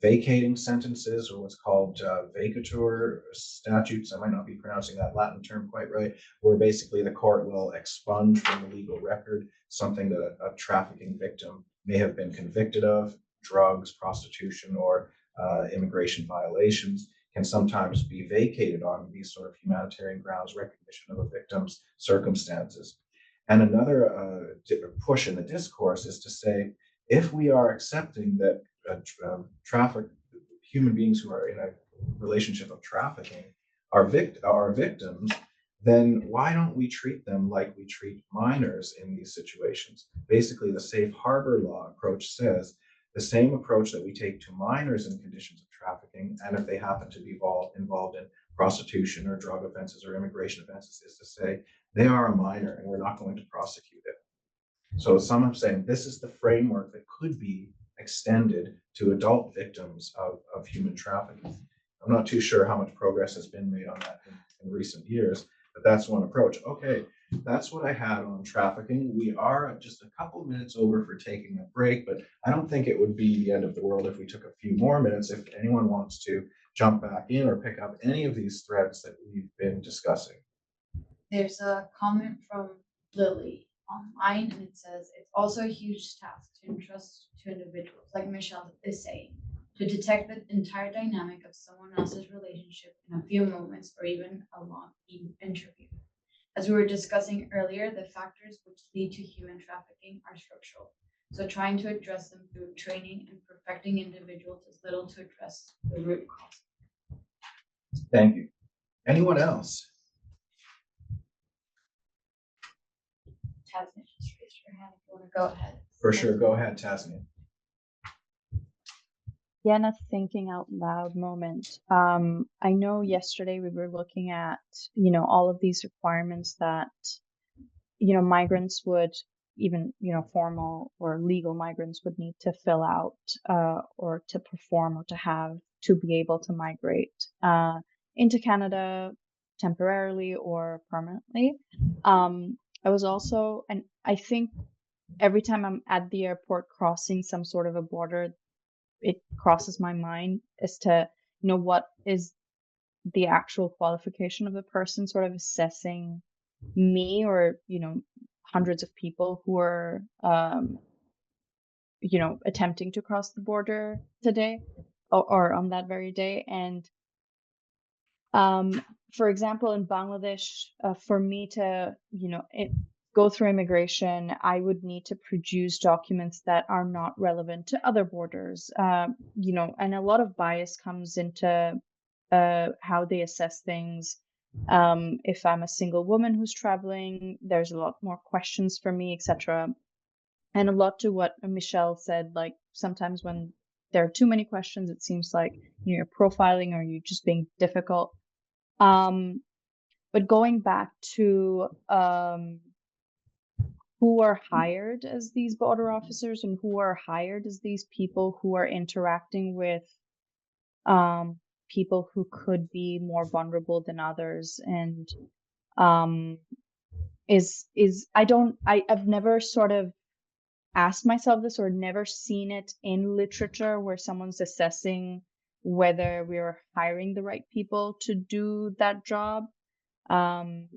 Vacating sentences, or what's called vacatur statutes, I might not be pronouncing that Latin term quite right, where basically the court will expunge from the legal record something that a trafficking victim may have been convicted of. Drugs, prostitution, or immigration violations can sometimes be vacated on these sort of humanitarian grounds, recognition of a victim's circumstances. And another push in the discourse is to say, if we are accepting that human beings who are in a relationship of trafficking are victims, then why don't we treat them like we treat minors in these situations? Basically, the safe harbor law approach says the same approach that we take to minors in conditions of trafficking, and if they happen to be involved in prostitution or drug offenses or immigration offenses, is to say they are a minor and we're not going to prosecute it. So some are saying this is the framework that could be extended to adult victims of human trafficking. I'm not too sure how much progress has been made on that in recent years, but that's one approach. Okay, that's what I had on trafficking. We are just a couple minutes over for taking a break, but I don't think it would be the end of the world if we took a few more minutes. If anyone wants to jump back in or pick up any of these threads that we've been discussing. There's a comment from Lily online, and it says, it's also a huge task to entrust to individuals, like Michelle is saying, to detect the entire dynamic of someone else's relationship in a few moments or even a long interview. As we were discussing earlier, the factors which lead to human trafficking are structural. So trying to address them through training and perfecting individuals is little to address the root cause. Thank you. Anyone else? Tasnia just raised her hand if you want to go ahead. For sure, go ahead, Tasnia. Yeah, and a thinking out loud moment. I know yesterday we were looking at, all of these requirements that, migrants would, even, formal or legal migrants would need to fill out or to perform or to have to be able to migrate into Canada temporarily or permanently. I was also, and I think every time I'm at the airport crossing some sort of a border, it crosses my mind as to, what is the actual qualification of the person sort of assessing me or, hundreds of people who are, attempting to cross the border today or on that very day. And For example, in Bangladesh, for me to, go through immigration, I would need to produce documents that are not relevant to other borders. And a lot of bias comes into how they assess things. If I'm a single woman who's traveling, there's a lot more questions for me, etc. And a lot to what Michelle said, like sometimes when there are too many questions, it seems like you're profiling or you're just being difficult. But going back to who are hired as these border officers and who are hired as these people who are interacting with people who could be more vulnerable than others, and um, I've never sort of asked myself this or never seen it in literature where someone's assessing whether we're hiring the right people to do that job. Um,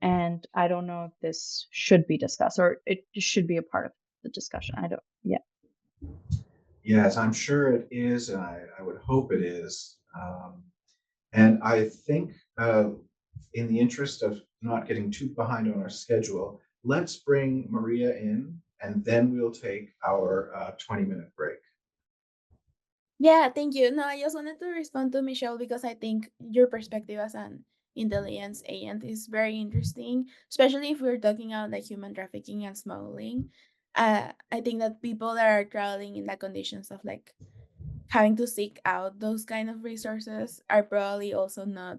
and I don't know if this should be discussed or it should be a part of the discussion. Yeah. Yes, I'm sure it is, and I would hope it is. And I think, in the interest of not getting too behind on our schedule, let's bring Maria in, and then we'll take our 20-minute break. Yeah, thank you. No, I just wanted to respond to Michelle because I think your perspective as an intelligence agent is very interesting, especially if we're talking about like human trafficking and smuggling. I think that people that are traveling in the conditions of like having to seek out those kind of resources are probably also not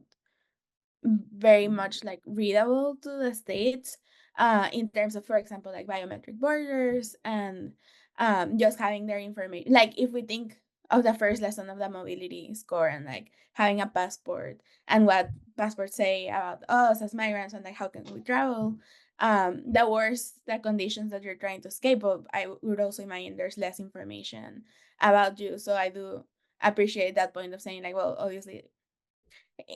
very much like readable to the states, in terms of, for example, like biometric borders and just having their information. Like if we think of the first lesson of the mobility score and like having a passport and what passports say about us as migrants and like how can we travel, the worse the conditions that you're trying to escape of, I would also imagine there's less information about you. So I do appreciate that point of saying like, well, obviously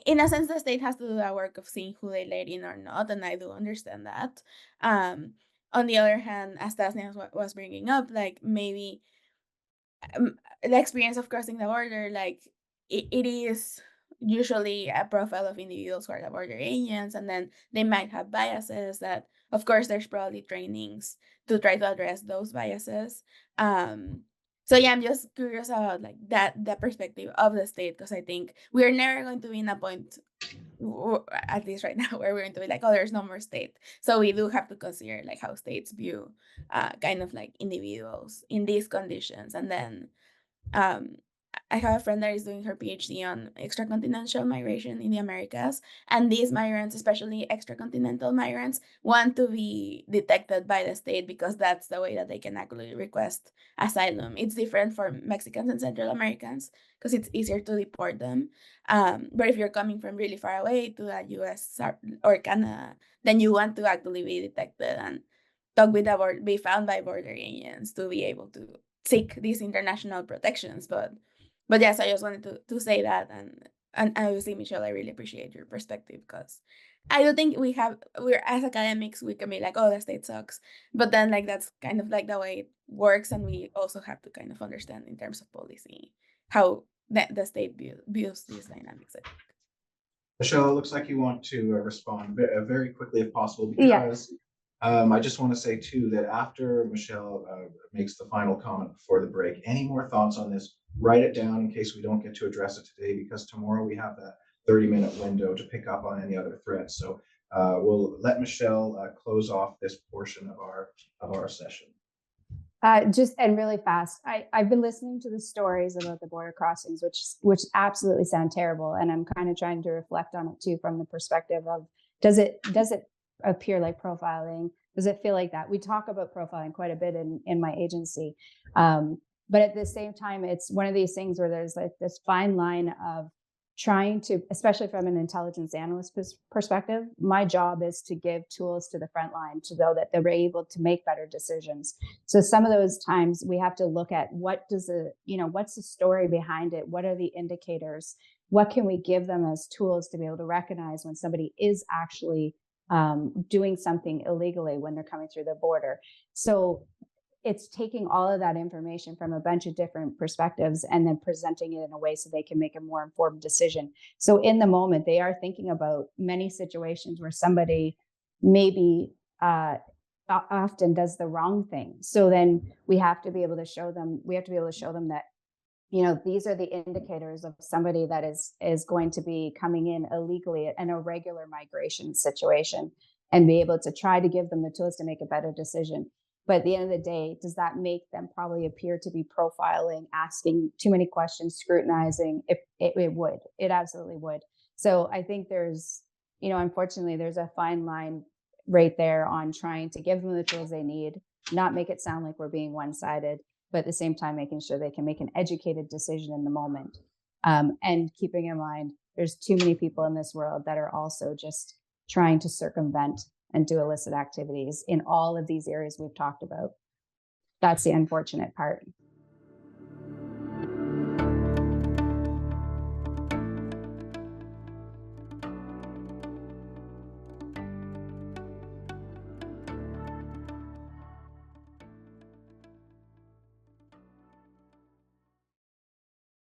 in a sense the state has to do that work of seeing who they let in or not, and I do understand that. On the other hand, as Tasnia was bringing up, like maybe the experience of crossing the border, like it is usually a profile of individuals who are the border agents, and then they might have biases that, of course, there's probably trainings to try to address those biases. So yeah, I'm just curious about like that perspective of the state, because I think we're never going to be in a point, at least right now, where we're going to be like, oh, there's no more state. So we do have to consider like how states view kind of like individuals in these conditions. And then um, I have a friend that is doing her PhD on extracontinental migration in the Americas, and these migrants, especially extracontinental migrants, want to be detected by the state because that's the way that they can actually request asylum. It's different for Mexicans and Central Americans because it's easier to deport them. But if you're coming from really far away to the U.S. or Canada, then you want to actually be detected and talk with be found by border agents to be able to seek these international protections. But yes, I just wanted to say that. And obviously, Michelle, I really appreciate your perspective, because I don't think we're as academics, we can be like, oh, the state sucks, but then like that's kind of like the way it works, and we also have to kind of understand in terms of policy how the state views these dynamics. Michelle, it looks like you want to respond very quickly if possible, Yeah. because I just want to say too that after Michelle makes the final comment before the break, any more thoughts on this, write it down in case we don't get to address it today, because tomorrow we have that 30-minute window to pick up on any other threads. So we'll let Michelle close off this portion of our session. Just and really fast. I've been listening to the stories about the border crossings, which absolutely sound terrible, and I'm kind of trying to reflect on it too from the perspective of does it appear like profiling? Does it feel like that? We talk about profiling quite a bit in my agency, but at the same time, it's one of these things where there's like this fine line of trying to, especially from an intelligence analyst perspective, my job is to give tools to the front line to know that they're able to make better decisions. So some of those times we have to look at what's the story behind it? What are the indicators? What can we give them as tools to be able to recognize when somebody is actually doing something illegally when they're coming through the border? So it's taking all of that information from a bunch of different perspectives and then presenting it in a way so they can make a more informed decision. So in the moment, they are thinking about many situations where somebody maybe often does the wrong thing. So then we have to be able to show them that, you know, these are the indicators of somebody that is going to be coming in illegally in a regular migration situation, and be able to try to give them the tools to make a better decision. But at the end of the day, does that make them probably appear to be profiling, asking too many questions, scrutinizing? It would. It absolutely would. So I think there's, you know, unfortunately, there's a fine line right there on trying to give them the tools they need, not make it sound like we're being one-sided, but at the same time, making sure they can make an educated decision in the moment. And keeping in mind, there's too many people in this world that are also just trying to circumvent and do illicit activities in all of these areas we've talked about. That's the unfortunate part.